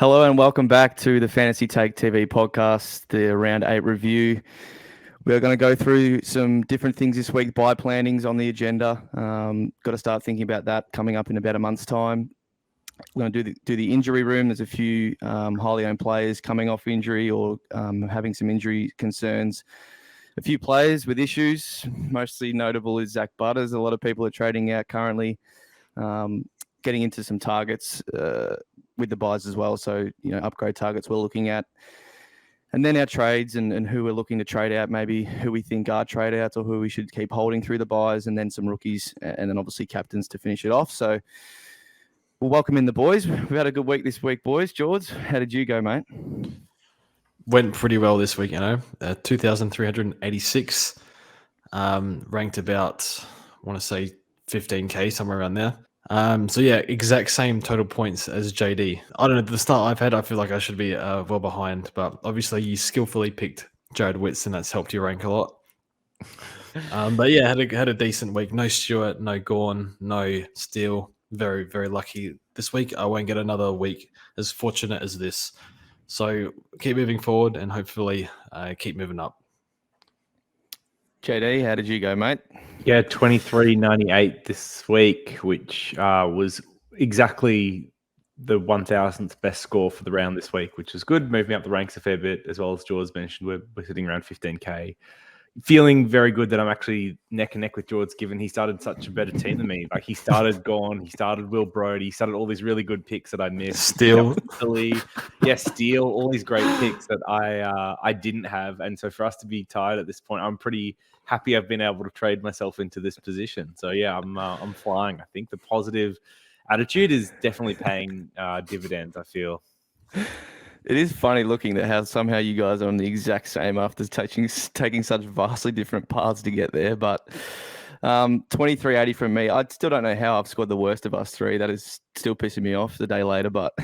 Hello and welcome back to the Fantasy Take TV podcast, the Round 8 review. We're going to go through some different things this week. Buy planning's on the agenda. Got to start thinking about that coming up in about a month's time. We're going to do the injury room. There's a few highly owned players coming off injury or having some injury concerns. A few players with issues. Mostly notable is Zach Butters. A lot of people are trading out currently. Getting into some targets with the buys as well. So, upgrade targets we're looking at. And then our trades and who we're looking to trade out, maybe who we think are trade outs or who we should keep holding through the buys, and then some rookies and then obviously captains to finish it off. So we'll welcome in the boys. We've had a good week this week, boys. George, how did you go, mate? Went pretty well this week, 2,386, ranked about, I want to say 15K, somewhere around there. So yeah, exact same total points as JD. I don't know, the start I've had, I feel like I should be well behind, but obviously you skillfully picked Jared Witts and that's helped you rank a lot. But yeah, had a decent week. No Stewart, no Gawn, no Steele. Very, very lucky this week. I won't get another week as fortunate as this. So keep moving forward and hopefully keep moving up. JD, how did you go, mate? Yeah, 23.98 this week, which was exactly the 1,000th best score for the round this week, which is good. Moving up the ranks a fair bit, as well as George mentioned, we're sitting around 15K. Feeling very good that I'm actually neck and neck with George, given he started such a better team than me. Like he started Gawn, he started Will Brody, he started all these really good picks that I missed. Steele, Steele, all these great picks that I didn't have. And so for us to be tied at this point, I'm pretty happy I've been able to trade myself into this position. So yeah, I'm flying. I think the positive attitude is definitely paying dividends, I feel. It is funny looking at how somehow you guys are on the exact same after taking such vastly different paths to get there. But 23.80 from me. I still don't know how I've scored the worst of us three. That is still pissing me off the day later. But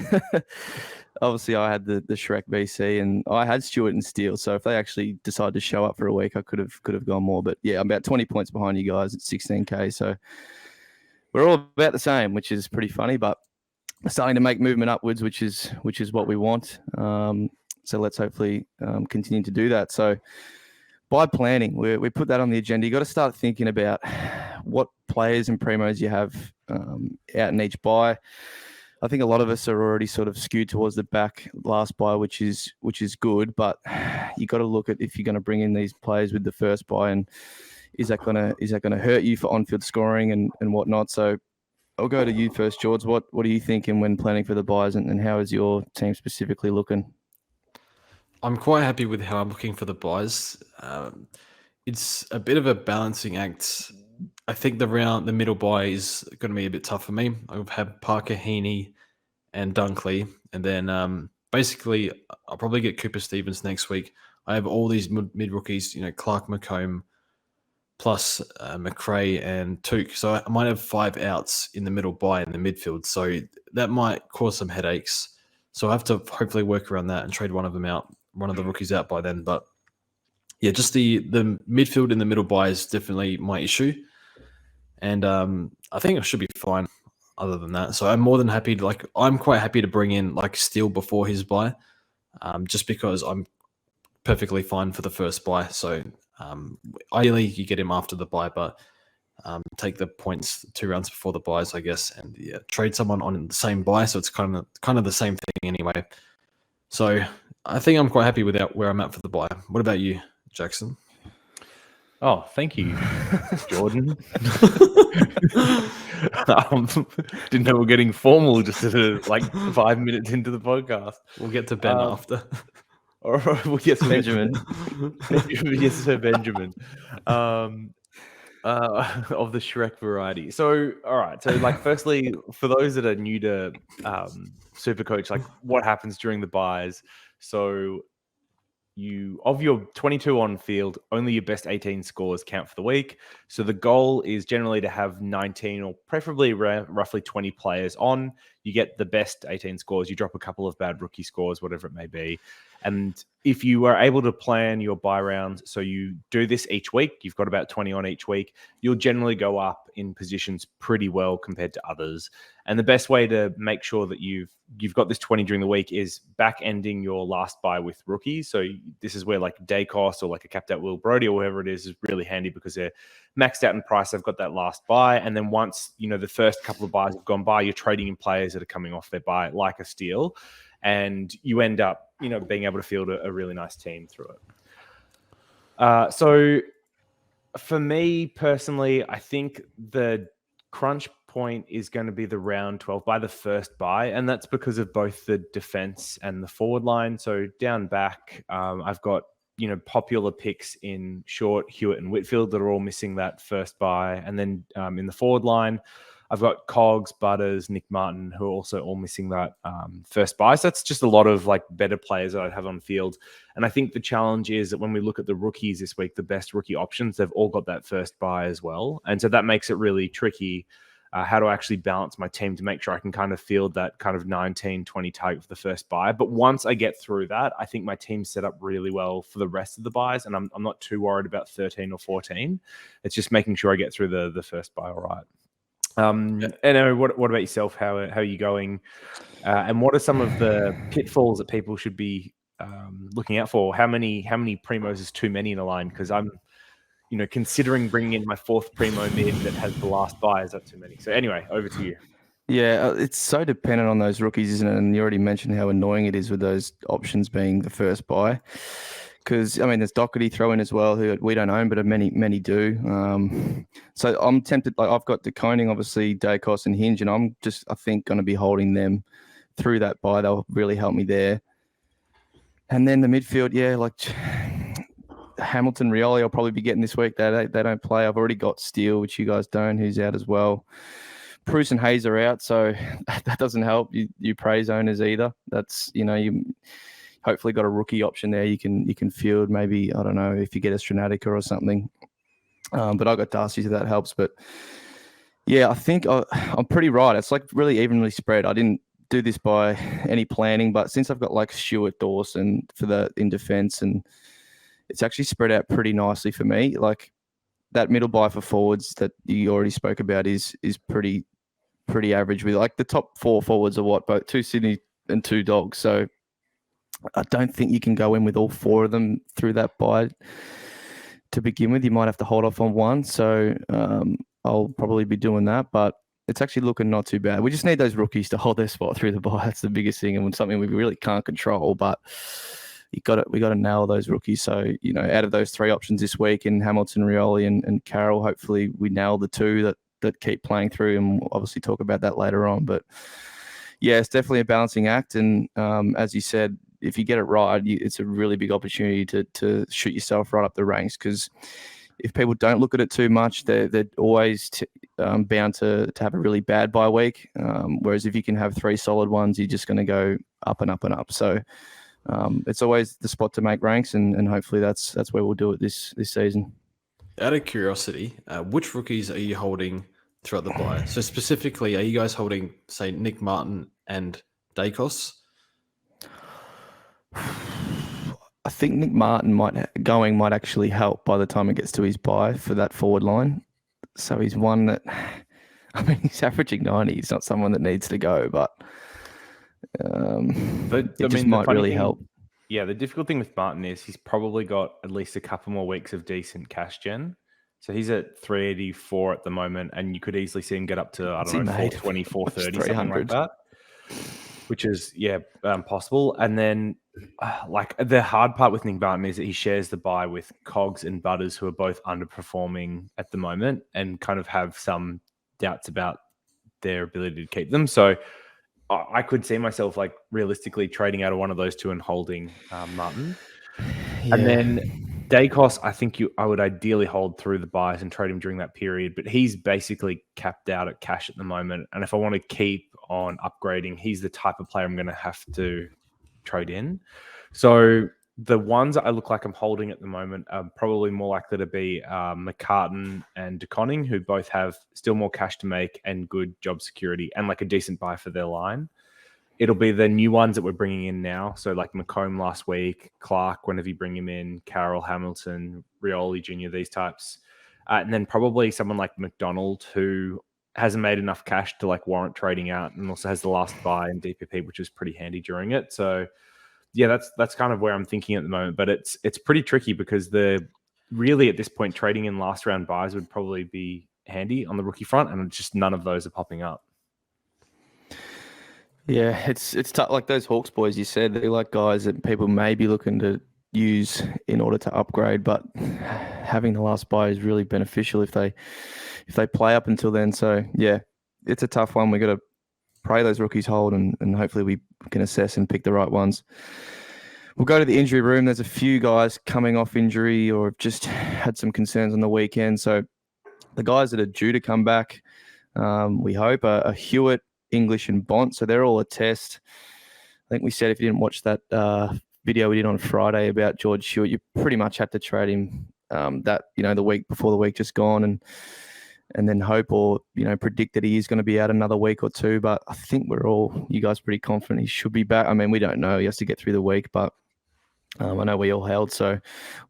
obviously I had the Shrek BC and I had Stewart and Steele. So if they actually decided to show up for a week, I could have gone more. But yeah, I'm about 20 points behind you guys at 16K. So we're all about the same, which is pretty funny. But starting to make movement upwards, which is what we want. So let's hopefully continue to do that. So by planning, we put that on the agenda. You got to start thinking about what players and primos you have out in each buy. I think a lot of us are already sort of skewed towards the back last buy, which is good. But you got to look at if you're going to bring in these players with the first buy, and is that going to hurt you for on-field scoring and whatnot. So I'll go to you first, George. What are you thinking when planning for the buys, and how is your team specifically looking? I'm quite happy with how I'm looking for the buys. It's a bit of a balancing act. I think the middle buy is going to be a bit tough for me. I've had Parker, Heeney, and Dunkley, and then basically I'll probably get Cooper Stevens next week. I have all these mid rookies, Clark McComb, plus McRae and Took. So I might have 5 outs in the middle buy in the midfield. So that might cause some headaches. So I have to hopefully work around that and trade one of them out, one of the rookies out by then. But yeah, just the midfield in the middle buy is definitely my issue. And I think I should be fine other than that. So I'm more than happy I'm quite happy to bring in Steele before his buy, just because I'm perfectly fine for the first buy. So ideally you get him after the buy, but take the points 2 rounds before the buys, I guess, and yeah, trade someone on the same buy, so it's kind of the same thing anyway. So I think I'm quite happy with where I'm at for the buy. What about you, Jackson? Oh, thank you, Jordan. Didn't know we're getting formal just 5 minutes into the podcast. We'll get to Ben after. Or yes, Benjamin. Yes, Sir Benjamin. Of the Shrek variety. So, all right. So, firstly, for those that are new to Supercoach, what happens during the buys? So, of your 22 on field, only your best 18 scores count for the week. So the goal is generally to have 19 or preferably roughly 20 players on. You get the best 18 scores. You drop a couple of bad rookie scores, whatever it may be. And if you are able to plan your buy rounds, so you do this each week, you've got about 20 on each week, you'll generally go up in positions pretty well compared to others. And the best way to make sure that you've you've got this 20 during the week is back ending your last buy with rookies. So this is where like Dacos or like a capped out Will Brody or whoever it is really handy because they're maxed out in price. They've got that last buy. And then once, the first couple of buys have gone by, you're trading in players that are coming off their buy like a steal. And you end up, being able to field a really nice team through it. So for me personally, I think the crunch point is going to be the round 12 by the first buy, and that's because of both the defense and the forward line. So down back, I've got popular picks in Short, Hewitt, and Whitfield that are all missing that first buy, and then in the forward line, I've got Cogs, Butters, Nick Martin, who are also all missing that first buy. So that's just a lot of like better players that I'd have on field. And I think the challenge is that when we look at the rookies this week, the best rookie options, they've all got that first buy as well. And so that makes it really tricky how to actually balance my team to make sure I can kind of field that kind of 19, 20 target for the first buy. But once I get through that, I think my team's set up really well for the rest of the buys. And I'm not too worried about 13 or 14. It's just making sure I get through the first buy all right. And what about yourself? How are you going? And what are some of the pitfalls that people should be looking out for? How many primos is too many in a line? Because I'm, considering bringing in my fourth primo mid that has the last buy. Is that too many? So anyway, over to you. Yeah, it's so dependent on those rookies, isn't it? And you already mentioned how annoying it is with those options being the first buy. Because, there's Doherty throw in as well, who we don't own, but many do. So I'm tempted. Like I've got DeConing, obviously, Dacos and Hinge, and I'm just, I think, going to be holding them through that buy. They'll really help me there. And then the midfield, like Hamilton, Rioli, I'll probably be getting this week. They don't play. I've already got Steele, which you guys don't, who's out as well. Bruce and Hayes are out, so that doesn't help you praise owners either. That's, you hopefully got a rookie option there. You can field maybe, I don't know, if you get a Stranatica or something. But I got Darcy, so that helps. But yeah, I think I'm pretty right. It's like really evenly spread. I didn't do this by any planning, but since I've got like Stewart, Dawson in defense, and it's actually spread out pretty nicely for me. Like that middle buy for forwards that you already spoke about is pretty average. With like the top four forwards are both 2 Sydney and 2 Dogs. So I don't think you can go in with all 4 of them through that buy to begin with. You might have to hold off on one. So I'll probably be doing that, but it's actually looking not too bad. We just need those rookies to hold their spot through the buy. That's the biggest thing, and something we really can't control. But we got to nail those rookies. So out of those 3 options this week in Hamilton, Rioli, and Carroll, hopefully we nail the 2 that keep playing through, and we'll obviously talk about that later on. But yeah, it's definitely a balancing act, and as you said, if you get it right, it's a really big opportunity to shoot yourself right up the ranks. Because if people don't look at it too much, they're always bound to have a really bad bye week. Whereas if you can have 3 solid ones, you're just going to go up and up and up. So it's always the spot to make ranks, and hopefully that's where we'll do it this season. Out of curiosity, which rookies are you holding throughout the buy? So specifically, are you guys holding, say, Nick Martin and Dacos? I think Nick Martin might actually help by the time it gets to his buy for that forward line. So he's one that, he's averaging 90. He's not someone that needs to go, but it just might really help. Yeah, the difficult thing with Martin is he's probably got at least a couple more weeks of decent cash gen. So he's at 384 at the moment, and you could easily see him get up to, 420, 430, something like that. Which is, possible. And then, like, the hard part with Nick Martin is that he shares the buy with Cogs and Butters, who are both underperforming at the moment and kind of have some doubts about their ability to keep them. So I could see myself, like, realistically trading out of one of those 2 and holding Martin. Yeah. And then Dacos, I think I would ideally hold through the buys and trade him during that period, but he's basically capped out at cash at the moment. And if I want to keep on upgrading, he's the type of player I'm going to have to trade in. So the ones that I look like I'm holding at the moment are probably more likely to be McCartan and DeConning, who both have still more cash to make and good job security and like a decent buy for their line. It'll be the new ones that we're bringing in now. So like McComb last week, Clark, whenever you bring him in, Carroll, Hamilton, Rioli Jr., these types. And then probably someone like McDonald, who hasn't made enough cash to like warrant trading out, and also has the last buy in DPP, which is pretty handy during it. So yeah, that's kind of where I'm thinking at the moment. But it's pretty tricky because really at this point trading in last round buys would probably be handy on the rookie front, and just none of those are popping up. Yeah, it's tough. Like those Hawks boys you said, they're like guys that people may be looking to use in order to upgrade, but having the last buy is really beneficial if they play up until then. So yeah, it's a tough one. We got to pray those rookies hold, and hopefully we can assess and pick the right ones. We'll go to the injury room. There's a few guys coming off injury or have just had some concerns on the weekend. So the guys that are due to come back, we hope, are Hewitt, English, and Bont. So they're all a test. I think we said if you didn't watch that video we did on Friday about George Hewitt, you pretty much had to trade him the week before the week just gone, and then hope or predict that he is going to be out another week or two. But I think you guys pretty confident he should be back. I mean, we don't know. He has to get through the week, but I know we all held, so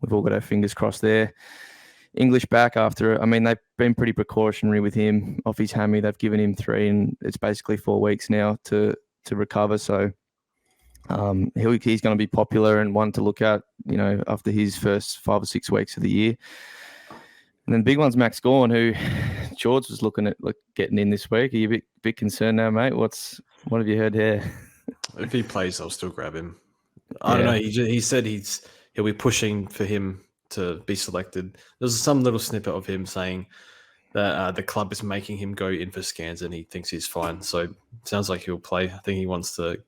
we've all got our fingers crossed there. English back after, they've been pretty precautionary with him off his hammy. They've given him 3, and it's basically 4 weeks now to recover. So he's going to be popular and one to look at, after his first 5 or 6 weeks of the year. And then the big one's Max Gawn, who George was looking at getting in this week. Are you a bit concerned now, mate? What have you heard here? If he plays, I'll still grab him. I don't know. He said he'll be pushing for him to be selected. There's some little snippet of him saying that the club is making him go in for scans and he thinks he's fine. So it sounds like he'll play. I think he wants to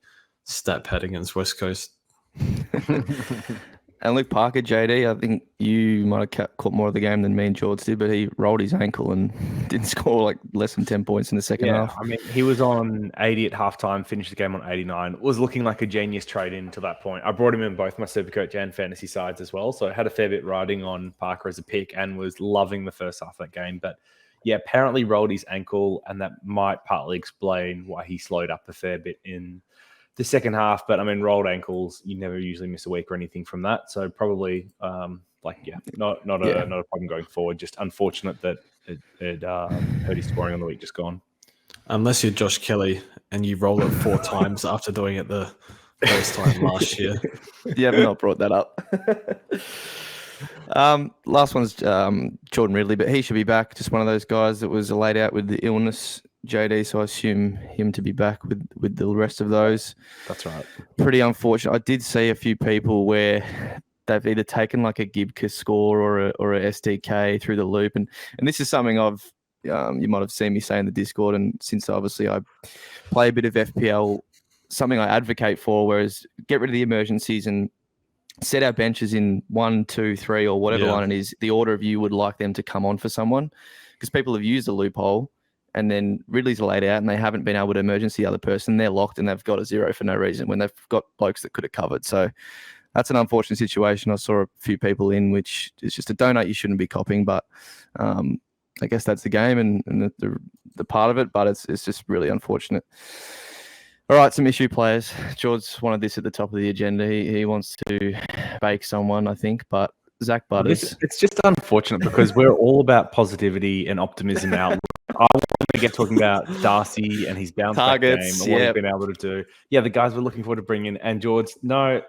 stat pad against West Coast. And Luke Parker, JD, I think you might have caught more of the game than me and George did, but he rolled his ankle and didn't score less than 10 points in the second half. He was on 80 at halftime, finished the game on 89. Was looking like a genius trade in to that point. I brought him in both my Supercoach and fantasy sides as well, so I had a fair bit riding on Parker as a pick and was loving the first half of that game. But yeah, apparently rolled his ankle, and that might partly explain why he slowed up a fair bit in the second half. But rolled ankles, you never usually miss a week or anything from that. So probably, not a problem going forward. Just unfortunate that it hurt his scoring on the week just gone. Unless you're Josh Kelly and you roll it 4 times after doing it the first time last year. You have not brought that up. Last one's Jordan Ridley, but he should be back. Just one of those guys that was laid out with the illness, JD, so I assume him to be back with the rest of those. That's right. Pretty unfortunate. I did see a few people where they've either taken like a Gibka score or a SDK through the loop, and this is something I've you might have seen me say in the Discord, and since obviously I play a bit of FPL, something I advocate for, whereas get rid of the emergencies and set our benches in 1, 2, 3 or whatever line it is, the order of you would like them to come on for someone, because people have used a loophole. And then Ridley's laid out and they haven't been able to emergency the other person. They're locked and they've got a 0 for no reason when they've got blokes that could have covered. So that's an unfortunate situation. I saw a few people in, which is just a donut you shouldn't be copying. But I guess that's the game and the part of it. But it's just really unfortunate. All right, some issue players. George wanted this at the top of the agenda. He wants to bake someone, I think. But Zach Butters. It's just unfortunate because we're all about positivity and optimism out. I want to get talking about Darcy and his bounce back game and what he's been able to do. Yeah, the guys we're looking forward to bring in. And George, no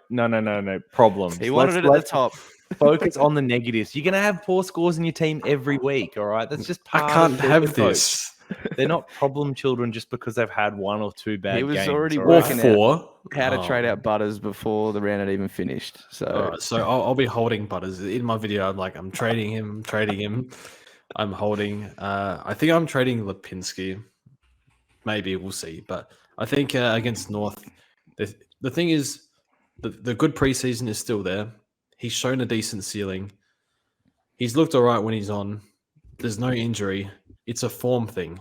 problems. He wanted it at the top. Focus on the negatives. You're going to have poor scores in your team every week, all right? That's just part I can't of the have approach. this. They're not problem children just because they've had 1 or 2 bad games. He was already working out how to trade out Butters before the round had even finished. So, I'll be holding Butters in my video. I'm trading him. I'm holding. I think I'm trading Lipinski. Maybe we'll see. But I think against North, the thing is, the good preseason is still there. He's shown a decent ceiling. He's looked all right when he's on. There's no injury. It's a form thing.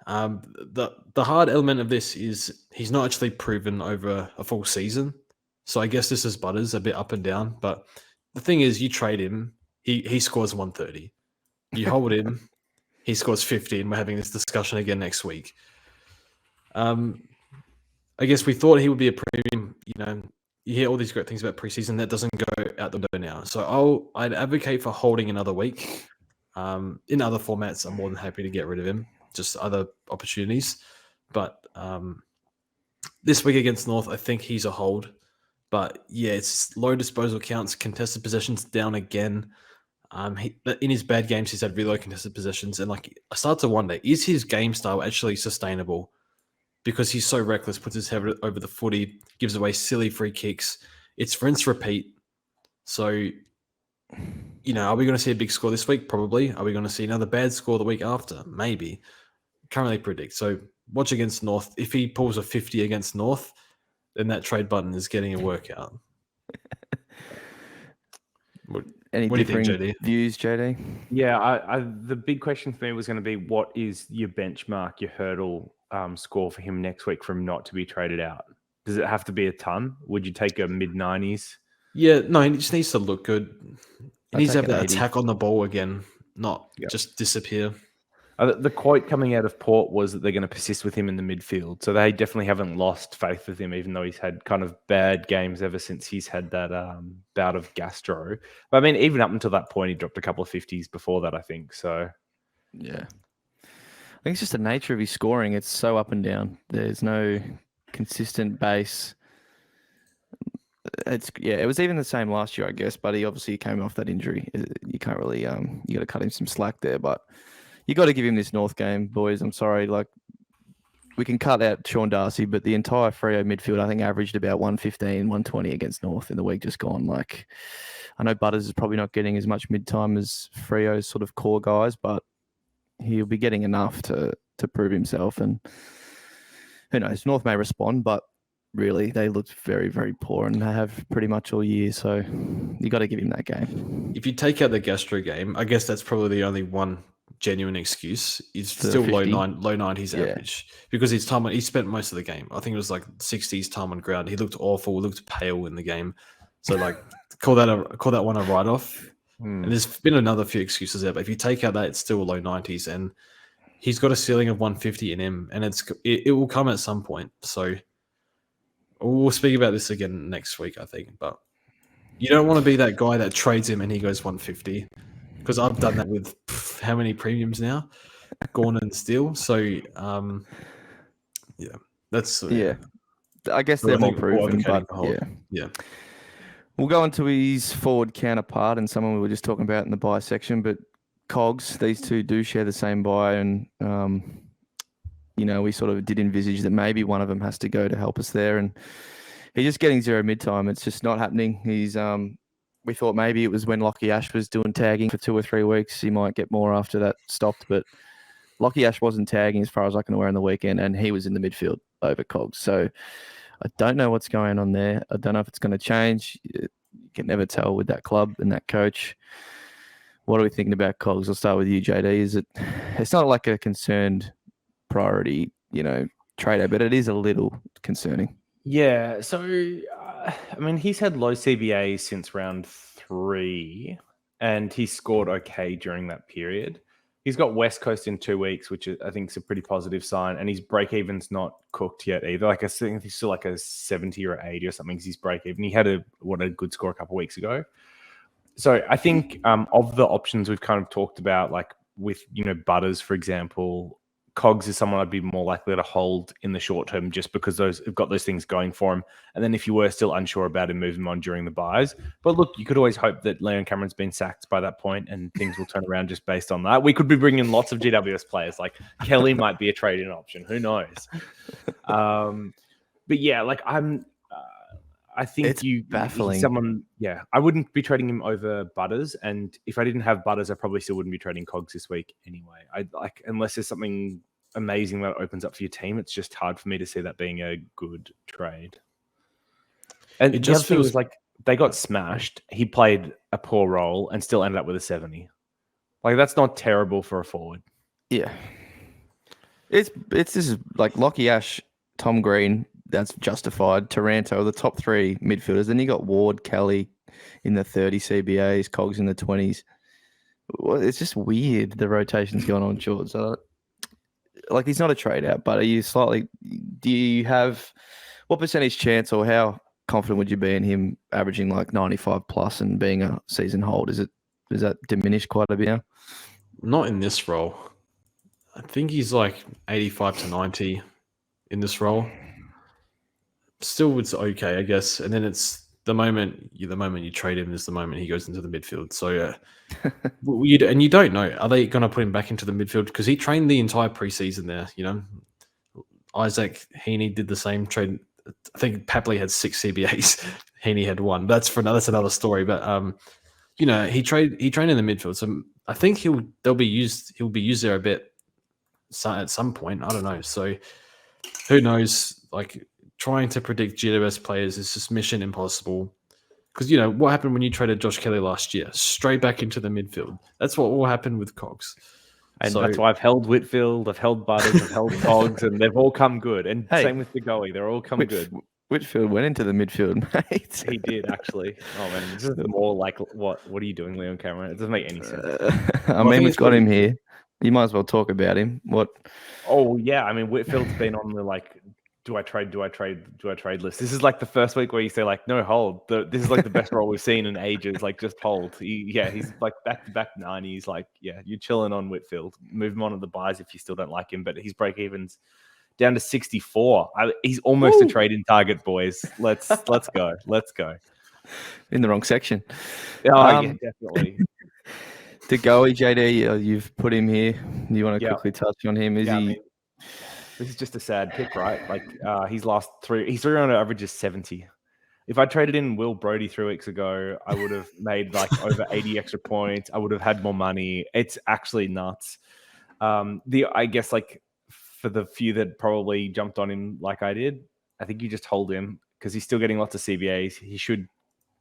The hard element of this is he's not actually proven over a full season. So I guess this is Butters, a bit up and down. But the thing is, you trade him, he scores 130. You hold him, he scores 50, and we're having this discussion again next week. I guess we thought he would be a premium. You hear all these great things about preseason. That doesn't go out the window now. So I'd advocate for holding another week. In other formats, I'm more than happy to get rid of him. Just other opportunities. But this week against North, I think he's a hold. But yeah, it's low disposal counts, contested positions down again. In his bad games, he's had really low contested positions. And like, I start to wonder, is his game style actually sustainable? Because he's so reckless, puts his head over the footy, gives away silly free kicks. It's rinse repeat. So, you know, are we going to see a big score this week? Probably. Are we going to see another bad score the week after? Maybe. Can't really predict. So watch against North. If he pulls a 50 against North, then that trade button is getting a workout. Any What do you think, differing JD? views, JD? Yeah, the big question for me was going to be, what is your benchmark, your hurdle score for him next week from not to be traded out? Does it have to be a ton? Would you take a mid-90s? Yeah, no, he just needs to look good. He needs to take have an that 80. attack on the ball again, not just disappear. The quote coming out of Port was that they're going to persist with him in the midfield. So they definitely haven't lost faith with him, even though he's had kind of bad games ever since he's had that bout of gastro. But I mean, even up until that point, he dropped a couple of 50s before that, I think. So Yeah. I think it's just the nature of his scoring. It's so up and down. There's no consistent base. It was even the same last year, I guess, but he obviously came off that injury. You can't really you got to cut him some slack there, but you got to give him this North game, boys. I'm sorry, like we can cut out Sean Darcy, but the entire Freo midfield, I think, averaged about 115, 120 against North in the week just gone. Like, I know Butters is probably not getting as much mid-time as Freo's sort of core guys, but he'll be getting enough to prove himself. And who knows, North may respond, but really they looked very, very poor and they have pretty much all year. So you got to give him that game. If you take out the gastro game, I guess that's probably the only one genuine excuse. He's For still 50? low 90s average because he spent most of the game. I think it was like 60s time on ground. He looked awful, looked pale in the game. So like call that one a write off. And there's been another few excuses there, but if you take out that, it's still low 90s, and he's got a ceiling of 150 in him, and it will come at some point. So we'll speak about this again next week, I think. But you don't want to be that guy that trades him and he goes 150, because I've done that with how many premiums now, Gorn and Steele. So that's I guess they're more proven, but yeah. We'll go into his forward counterpart and someone we were just talking about in the buy section, but Cogs, these two do share the same buy, and we sort of did envisage that maybe one of them has to go to help us there, and he's just getting zero mid-time. It's just not happening. He's we thought maybe it was when Lockie Ash was doing tagging for 2 or 3 weeks, he might get more after that stopped, but Lockie Ash wasn't tagging as far as I can aware on the weekend, and he was in the midfield over Cogs. So I don't know what's going on there. I don't know if it's going to change. You can never tell with that club and that coach. What are we thinking about Cogs? I'll start with you, JD. It's not like a concerned priority, trader, but it is a little concerning. Yeah. So, I mean, he's had low CBAs since round 3, and he scored okay during that period. He's got West Coast in 2 weeks, which I think is a pretty positive sign. And his break-even's not cooked yet either. Like I think he's still like a 70 or 80 or something. He's break-even. He had a good score a couple of weeks ago. So I think of the options we've kind of talked about, like with, Butters, for example, Cogs is someone I'd be more likely to hold in the short term just because they've got those things going for him. And then if you were still unsure about him, move him on during the buys. But look, you could always hope that Leon Cameron's been sacked by that point and things will turn around just based on that. We could be bringing in lots of GWS players. Like Kelly might be a trade-in option. Who knows? But yeah, like I think it's baffling. I wouldn't be trading him over Butters, and if I didn't have Butters, I probably still wouldn't be trading Cogs this week anyway. Unless there's something amazing that opens up for your team, it's just hard for me to see that being a good trade. And it just feels like they got smashed. He played a poor role and still ended up with a 70. Like that's not terrible for a forward. Yeah, this is like Lockie Ash, Tom Green. That's justified. Taranto, the top 3 midfielders. Then you got Ward, Kelly in the 30 CBAs, Cogs in the 20s. Well, it's just weird, the rotation's going on, short. So, like, he's not a trade out, but do you have, what percentage chance or how confident would you be in him averaging like 95 plus and being a season hold? Is that diminished quite a bit now? Not in this role. I think he's like 85 to 90 in this role. Still, it's okay, I guess. And then it's the moment you trade him is the moment he goes into the midfield. So and you don't know, are they going to put him back into the midfield? Because he trained the entire preseason there. Isaac Heeney did the same trade. I think Papley had 6 CBAs. Heeney had 1. That's another story. But he trained in the midfield. So I think he'll be used there a bit at some point. I don't know. So who knows? Like, trying to predict GWS players is just mission impossible. Because what happened when you traded Josh Kelly last year? Straight back into the midfield. That's what will happen with Cogs. And that's why I've held Whitfield, I've held Butters, I've held Cogs, and they've all come good. And same with Degoe, they're all come good. Whitfield went into the midfield, mate. He did, actually. Oh, man, this is more like, what are you doing, Leon Cameron? It doesn't make any sense. I mean, we've got him here. You might as well talk about him. What? Oh, yeah. I mean, Whitfield's been on the, do I trade list. This is like the first week where you say, no, hold. This is like the best role we've seen in ages. Just hold. He's like back-to-back 90s. You're chilling on Whitfield. Move him on to the buys if you still don't like him. But his break-even's down to 64. He's almost a trade-in target, boys. Let's go. Let's go. In the wrong section. Oh, yeah, definitely. Degoe, JD, you've put him here. You want to quickly touch on him? This is just a sad pick, right? His last 3, his 3-round average is 70. If I traded in Will Brodie 3 weeks ago, I would have made over 80 extra points. I would have had more money. It's actually nuts. I guess for the few that probably jumped on him like I did, I think you just hold him because he's still getting lots of CBAs. He should,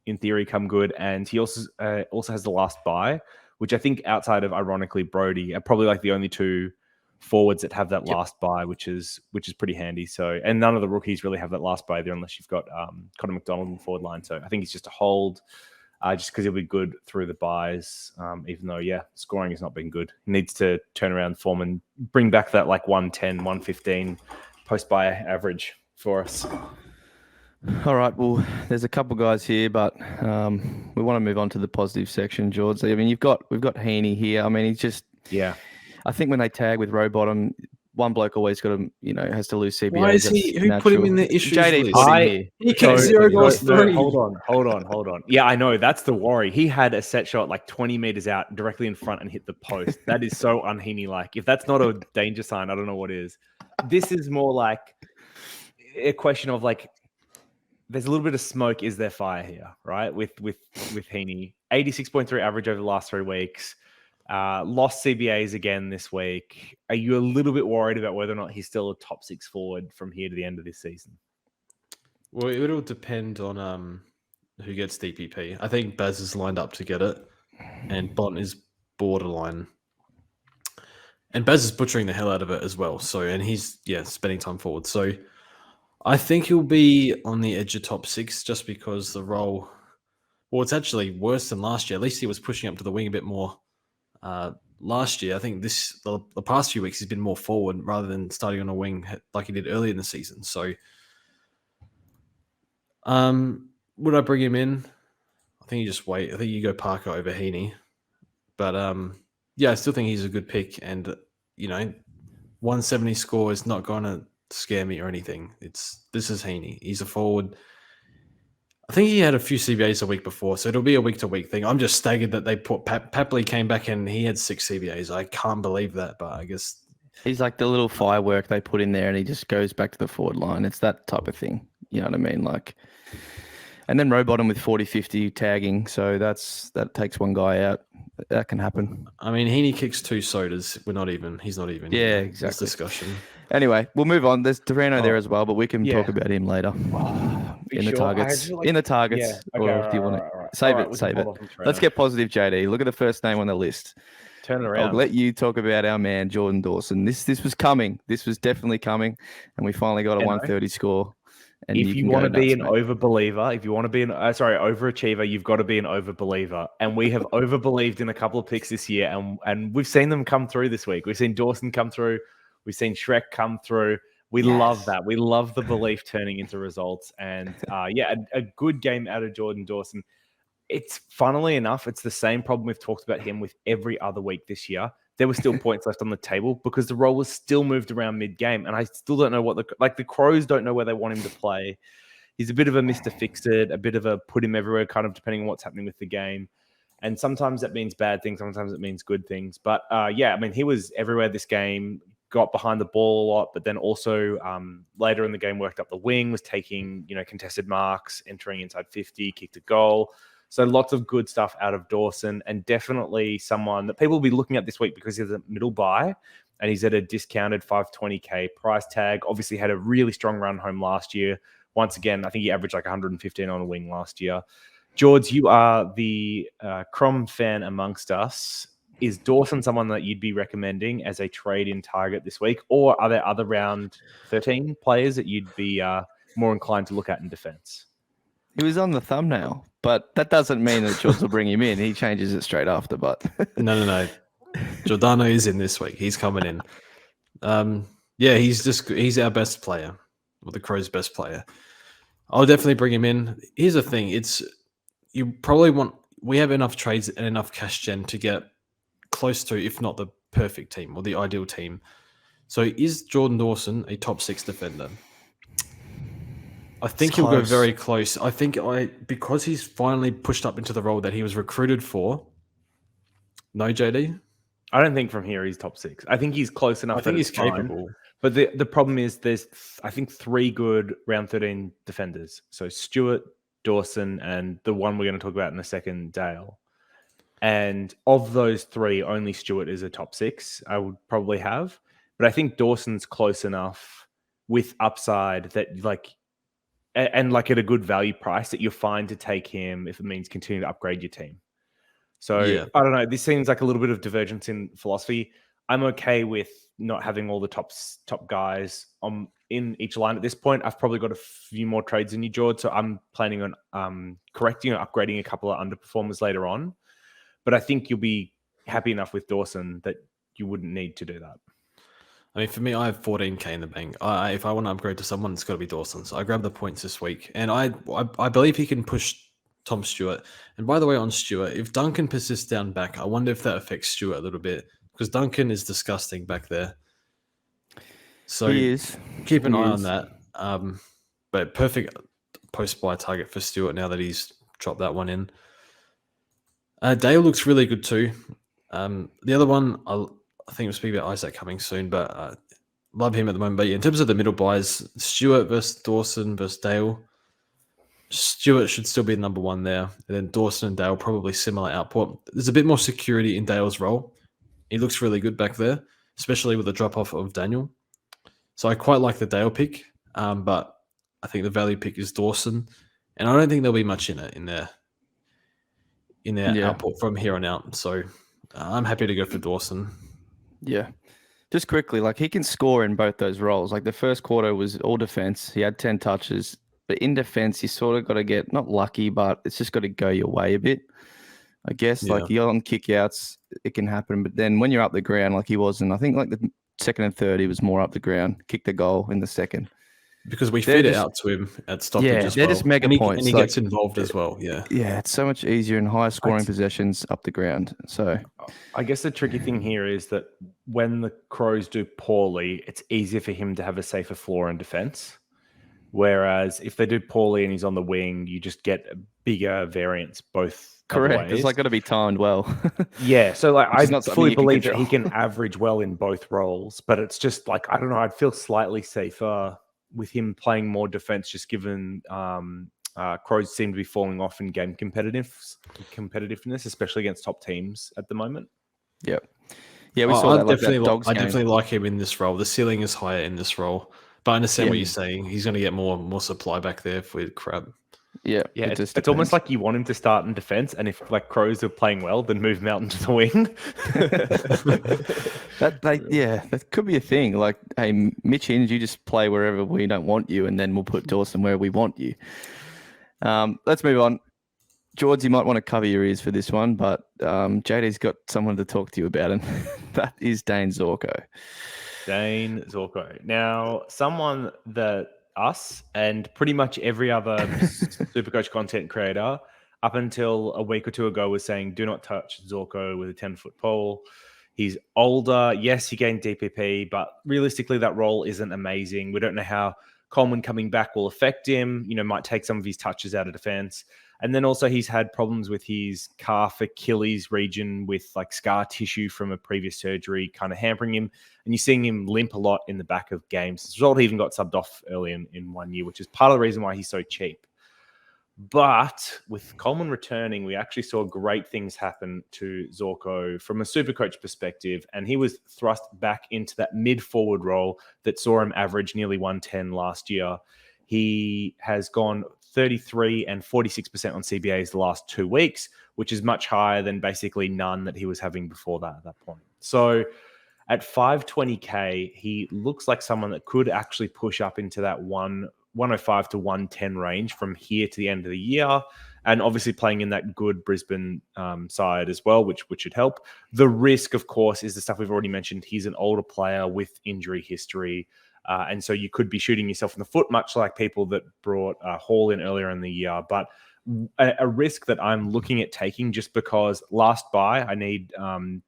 in theory, come good, and he also has the last buy, which I think outside of, ironically, Brodie are probably the only 2 forwards that have that last buy, which is pretty handy. So, and none of the rookies really have that last buy there, unless you've got Connor McDonald in the forward line. So I think it's just a hold, just because he'll be good through the buys. Even though, scoring has not been good. He needs to turn around form and bring back that 110, 115 post buy average for us. All right. Well, there's a couple guys here, but we want to move on to the positive section, George. I mean, we've got Heeney here. I mean, he's just I think when they tag with Rowbottom, one bloke always got to, has to lose CBA. Why is he? Who put him in the issues JD list? put him here. He kicked 0 goals 3. Hold on. Yeah, I know. That's the worry. He had a set shot 20 meters out directly in front and hit the post. That is so un-Heeney-like. If that's not a danger sign, I don't know what is. This is more like a question of there's a little bit of smoke. Is there fire here, right? With Heeney, 86.3 average over the last 3 weeks. Lost CBAs again this week. Are you a little bit worried about whether or not he's still a top 6 forward from here to the end of this season? Well, it'll depend on who gets DPP. I think Baz is lined up to get it, and Bont is borderline. And Baz is butchering the hell out of it as well. So, and he's spending time forward. So, I think he'll be on the edge of top 6 just because the role. Well, it's actually worse than last year. At least he was pushing up to the wing a bit more. Last year, I think the past few weeks he's been more forward rather than starting on a wing like he did earlier in the season. So, would I bring him in? I think you just wait. I think you go Parker over Heeney. But I still think he's a good pick, and 170 score is not going to scare me or anything. This is Heeney. He's a forward. I think he had a few CBAs a week before, so it'll be a week-to-week thing. I'm just staggered that they put Papley came back and he had 6 CBAs. I can't believe that, but I guess he's like the little firework they put in there, and he just goes back to the forward line. It's that type of thing. You know what I mean? And then Rowbottom with 40-50 tagging, so that takes one guy out. That can happen. I mean, Heeney kicks 2 sodas. He's not even. Yeah, exactly. This discussion. Anyway, we'll move on. There's Torino there as well, but we can talk about him later. In the targets. In the targets. Yeah. Okay, or if you want to. Save it. Let's get positive, JD. Look at the first name on the list. Turn it around. I'll let you talk about our man, Jordan Dawson. This was coming. This was definitely coming. And we finally got a 130 score. And if you want to be an overbeliever, if you want to be an overachiever, you've got to be an overbeliever. And we have overbelieved in a couple of picks this year, and we've seen them come through this week. We've seen Dawson come through. We've seen Shrek come through. We love that. We love the belief turning into results. And a good game out of Jordan Dawson. It's funnily enough, it's the same problem we've talked about him with every other week this year. there were still points left on the table because the role was still moved around mid-game. And I still don't know what the Crows don't know where they want him to play. He's a bit of a Mr. Fix-It, a bit of a put him everywhere, kind of depending on what's happening with the game. And sometimes that means bad things, sometimes it means good things. But yeah, I mean, he was everywhere this game, got behind the ball a lot, but then also later in the game worked up the wing, was taking, contested marks, entering inside 50, kicked a goal. So lots of good stuff out of Dawson, and definitely someone that people will be looking at this week because he's a middle buy and he's at a discounted 520k price tag. Obviously had a really strong run home last year. Once again, I think he averaged like 115 on a wing last year. George, you are the Crom fan amongst us. Is Dawson someone that you'd be recommending as a trade-in target this week? Or are there other round 13 players that you'd be more inclined to look at in defense? He was on the thumbnail, but that doesn't mean that George will bring him in. He changes it straight after, but... No. Giordano is in this week. He's coming in. Yeah, he's our best player, or the Crows' best player. I'll definitely bring him in. Here's the thing. We have enough trades and enough cash gen to get close to, if not the perfect team or the ideal team. So is Jordan Dawson a top 6 defender? I think he'll go very close. I think because he's finally pushed up into the role that he was recruited for. No, JD? I don't think from here he's top 6. I think he's close enough. I think he's capable. But the problem is there's, I think, 3 good round 13 defenders. So Stewart, Dawson, and the one we're going to talk about in a second, Dale. And of those 3, only Stewart is a top 6 I would probably have. But I think Dawson's close enough with upside that and at a good value price that you're fine to take him if it means continue to upgrade your team. So yeah. I don't know. This seems like a little bit of divergence in philosophy. I'm okay with not having all the top guys in each line at this point. I've probably got a few more trades than you, George. So I'm planning on correcting or upgrading a couple of underperformers later on. But I think you'll be happy enough with Dawson that you wouldn't need to do that. I mean, for me, I have 14k in the bank. If I want to upgrade to someone, it's got to be Dawson. So I grabbed the points this week. And I believe he can push Tom Stewart. And by the way, on Stewart, if Duncan persists down back, I wonder if that affects Stewart a little bit. Because Duncan is disgusting back there. So keep an eye on that. But perfect post-buy target for Stewart now that he's dropped that one in. Dale looks really good too. The other one, I think we'll speak about Isaac coming soon, but love him at the moment. But yeah, in terms of the middle buys, Stewart versus Dawson versus Dale. Stewart should still be the number 1 there. And then Dawson and Dale, probably similar output. There's a bit more security in Dale's role. He looks really good back there, especially with the drop-off of Daniel. So I quite like the Dale pick, but I think the value pick is Dawson. And I don't think there'll be much in their output from here on out. So I'm happy to go for Dawson. Yeah. Just quickly, he can score in both those roles. The first quarter was all defense. He had 10 touches. But in defense, you sort of got to get, not lucky, but it's just got to go your way a bit. I guess, you're on kick-outs, it can happen. But then when you're up the ground, he wasn't, I think the second and third, he was more up the ground, kicked a goal in the second. Because we feed it out to him at stoppage as well. They're just mega points. And he gets involved as well, yeah. Yeah, it's so much easier in higher scoring possessions up the ground. So I guess the tricky thing here is that when the Crows do poorly, it's easier for him to have a safer floor in defense. Whereas if they do poorly and he's on the wing, you just get a bigger variance both correct. ways. It's got to be timed well. Yeah, so I fully believe that he can average well in both roles, but it's just I don't know, I'd feel slightly safer with him playing more defense, just given Crows seem to be falling off in game competitiveness, especially against top teams at the moment. Yep. Yeah, we saw that. I definitely like him in this role. The ceiling is higher in this role. But I understand what you're saying. He's going to get more supply back there with Crab. Yeah. It's almost like you want him to start in defense, and if Crows are playing well, then move him out into the wing. That could be a thing. Hey, Mitch Hinge, you just play wherever we don't want you, and then we'll put Dawson where we want you. Let's move on. George, you might want to cover your ears for this one, but JD's got someone to talk to you about, and that is Dane Zorko. Dane Zorko. Now, someone that us and pretty much every other Supercoach content creator up until a week or two ago was saying, do not touch Zorko with a 10-foot pole. He's older. Yes, he gained DPP, but realistically, that role isn't amazing. We don't know how Coleman coming back will affect him. Might take some of his touches out of defense. And then also he's had problems with his calf Achilles region with like scar tissue from a previous surgery kind of hampering him. And you're seeing him limp a lot in the back of games. As a result, he even got subbed off early in 1 year, which is part of the reason why he's so cheap. But with Coleman returning, we actually saw great things happen to Zorko from a Supercoach perspective, and he was thrust back into that mid-forward role that saw him average nearly 110 last year. He has gone 33 and 46% on CBAs the last 2 weeks, which is much higher than basically none that he was having before that at that point. So at 520K, he looks like someone that could actually push up into that 105 to 110 range from here to the end of the year. And obviously playing in that good Brisbane side as well, which should help. The risk, of course, is the stuff we've already mentioned. He's an older player with injury history. And so you could be shooting yourself in the foot, much like people that brought Hall in earlier in the year. But a risk that I'm looking at taking just because last buy, I need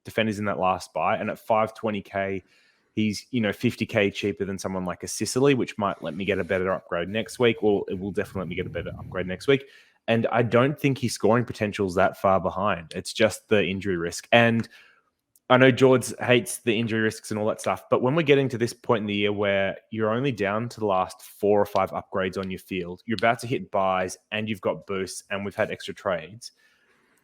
defenders in that last buy. And at 520K, he's 50K cheaper than someone like a Sicily, which might let me get a better upgrade next week. Well, it will definitely let me get a better upgrade next week. And I don't think his scoring potential is that far behind. It's just the injury risk. And I know George hates the injury risks and all that stuff, but when we're getting to this point in the year where you're only down to the last 4 or 5 upgrades on your field, you're about to hit buys and you've got boosts and we've had extra trades,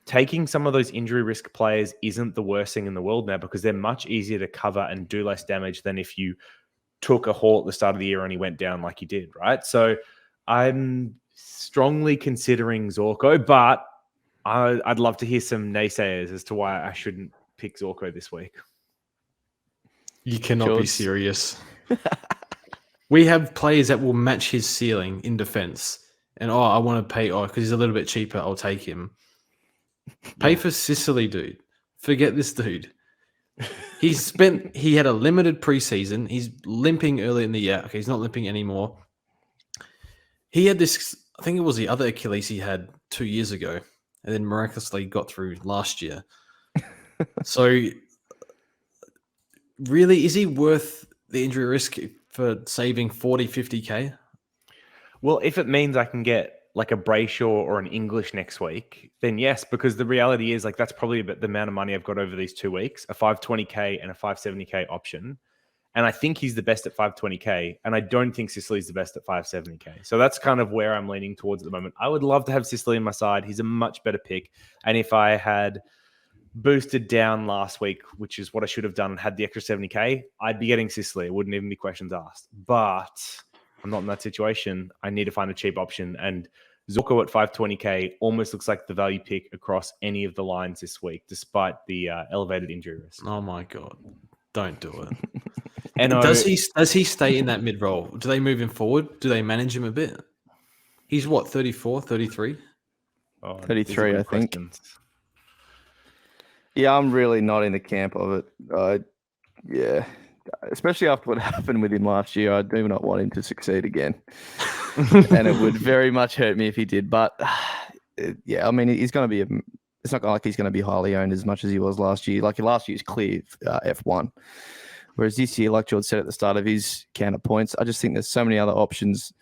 taking some of those injury risk players isn't the worst thing in the world now because they're much easier to cover and do less damage than if you took a Hall at the start of the year and he went down like he did, right? So I'm strongly considering Zorko, but I'd love to hear some naysayers as to why I shouldn't pick Zorko this week. You cannot be serious. We have players that will match his ceiling in defense. And, I want to pay, because he's a little bit cheaper, I'll take him. Pay for Sicily, dude. Forget this dude. He had a limited preseason. He's limping early in the year. Okay, he's not limping anymore. He had this, I think it was the other Achilles he had 2 years ago, and then miraculously got through last year. So, really, is he worth the injury risk for saving 40, 50K? Well, if it means I can get like a Brayshaw or an English next week, then yes, because the reality is like that's probably about the amount of money I've got over these 2 weeks, a 520K and a 570K option. And I think he's the best at 520K. And I don't think Sicily's the best at 570K. So that's kind of where I'm leaning towards at the moment. I would love to have Sicily on my side. He's a much better pick. And if I had boosted down last week, which is what I should have done and had the extra 70K, I'd be getting Sicily. It wouldn't even be questions asked. But I'm not in that situation. I need to find a cheap option. And Zorko at 520K almost looks like the value pick across any of the lines this week, despite the elevated injury risk. Oh my God. Don't do it. And does he stay in that mid role? Do they move him forward? Do they manage him a bit? He's what, 34, 33? 33, I think. Questions. Yeah, I'm really not in the camp of it. Yeah, especially after what happened with him last year, I do not want him to succeed again. And it would very much hurt me if he did. But yeah, I mean, he's going to be it's not like he's going to be highly owned as much as he was last year. Like last year's clear F1. Whereas this year, like George said at the start of his counter points, I just think there's so many other options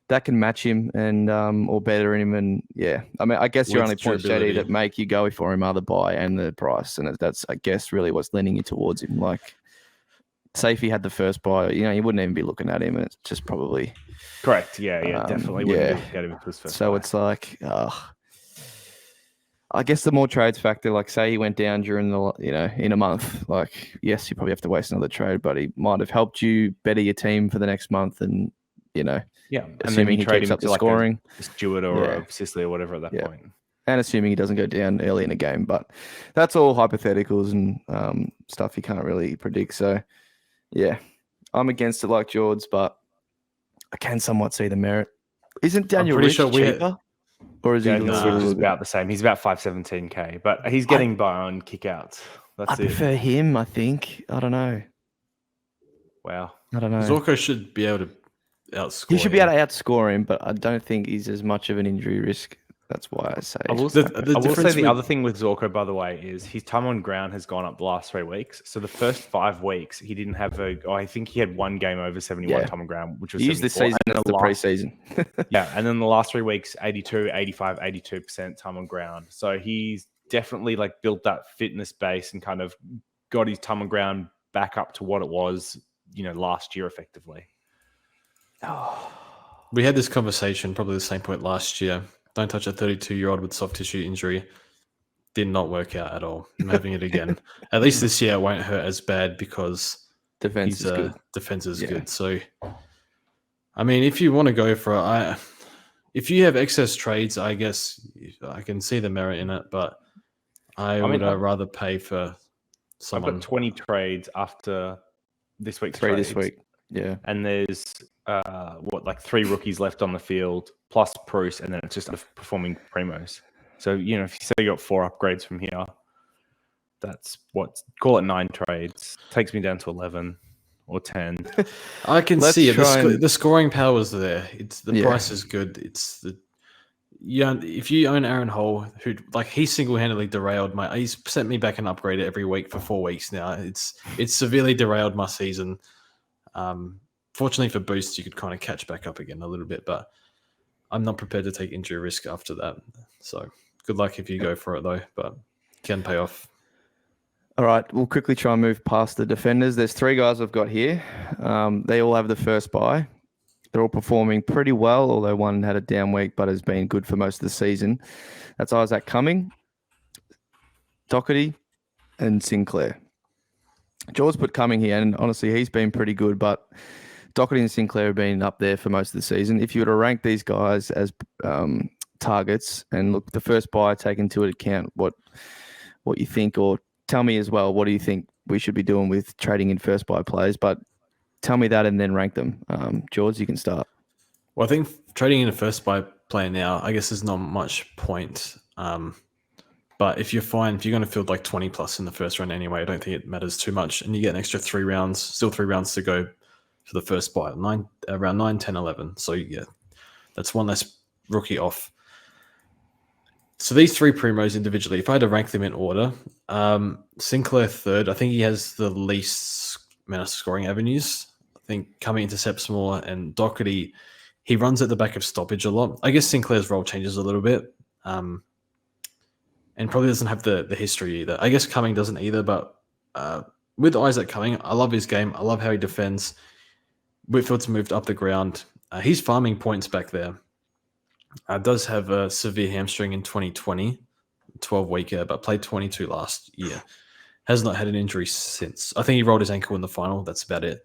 that can match him and or better him. And yeah, I mean, I guess your only points, JD, that make you go for him are the buy and the price. And that's, I guess, really what's leaning you towards him. Like, say if he had the first buy, you wouldn't even be looking at him. And it's just probably correct. Yeah, definitely wouldn't be looking at him if it was first. So buy. It's like, I guess the more trades factor, like say he went down during the, in a month, like, yes, you probably have to waste another trade, but he might have helped you better your team for the next month. And, yeah, assuming he keeps up the scoring. A Stewart or a Sicily or whatever at that point. And assuming he doesn't go down early in a game. But that's all hypotheticals and stuff you can't really predict. So, yeah, I'm against it like George, but I can somewhat see the merit. Isn't Daniel Rich cheaper? Or is he about the same? He's about 517K, but he's getting by on kickouts. I prefer him, I think. I don't know. Wow. I don't know. Zorko should be able to outscore He should be able to outscore him, but I don't think he's as much of an injury risk That's why I say. I will The say the difference with- other thing with Zorko, by the way, is his time on ground has gone up the last 3 weeks. So the first 5 weeks, he didn't have I think he had 1 game over 71 Yeah. time on ground, which was He used the 74. season And as then the preseason. Yeah, and then the last 3 weeks, 82, 85, 82% time on ground. So he's definitely like built that fitness base and kind of got his time on ground back up to what it was, last year effectively. We had this conversation probably the same point last year. Don't touch a 32-year-old with soft tissue injury. Did not work out at all. I'm having it again. At least this year it won't hurt as bad because Defense is good. defense is Yeah. good. So, I mean, if you want to go for it, if you have excess trades, I guess I can see the merit in it, but I would rather pay for someone. I've got 20 trades after this week's 3 trades. this week. Yeah. And there's 3 rookies left on the field plus Bruce, and then it's just performing primos. So if you say you got 4 upgrades from here, that's call it 9 trades. Takes me down to 11 or 10. I can Let's see it. try The scoring power is there. The Yeah. price is good. If you own Aaron Hall, who he single-handedly derailed he's sent me back an upgrade every week for 4 weeks now. It's severely derailed my season. Fortunately for boosts, you could kind of catch back up again a little bit, but I'm not prepared to take injury risk after that. So good luck if you go for it though, but can pay off. All right, we'll quickly try and move past the defenders. There's 3 guys I've got here. They all have the first bye. They're all performing pretty well, although one had a down week but has been good for most of the season. That's Isaac Cumming, Doherty, and Sinclair. George put Cumming here, and honestly, he's been pretty good, but Doherty and Sinclair have been up there for most of the season. If you were to rank these guys as targets, and look, the first bye, take into account what you think, or tell me as well, what do you think we should be doing with trading in first bye players? But tell me that and then rank them. George, you can start. Well, I think trading in a first bye player now, I guess there's not much point. But if you're going to field 20 plus in the first round anyway, I don't think it matters too much. And you get an extra 3 rounds, still 3 rounds to go for the first bye, around 9, 10, 11. So yeah, that's one less rookie off. So these 3 primos individually, if I had to rank them in order, Sinclair third, I think he has the least amount of scoring avenues. I think Cumming intercepts more, and Doherty, he runs at the back of stoppage a lot. I guess Sinclair's role changes a little bit, and probably doesn't have the history either. I guess Cumming doesn't either, but with Isaac Cumming, I love his game. I love how he defends. Whitfield's moved up the ground. He's farming points back there. Does have a severe hamstring in 2020, 12-weeker, but played 22 last year. Has not had an injury since. I think he rolled his ankle in the final. That's about it.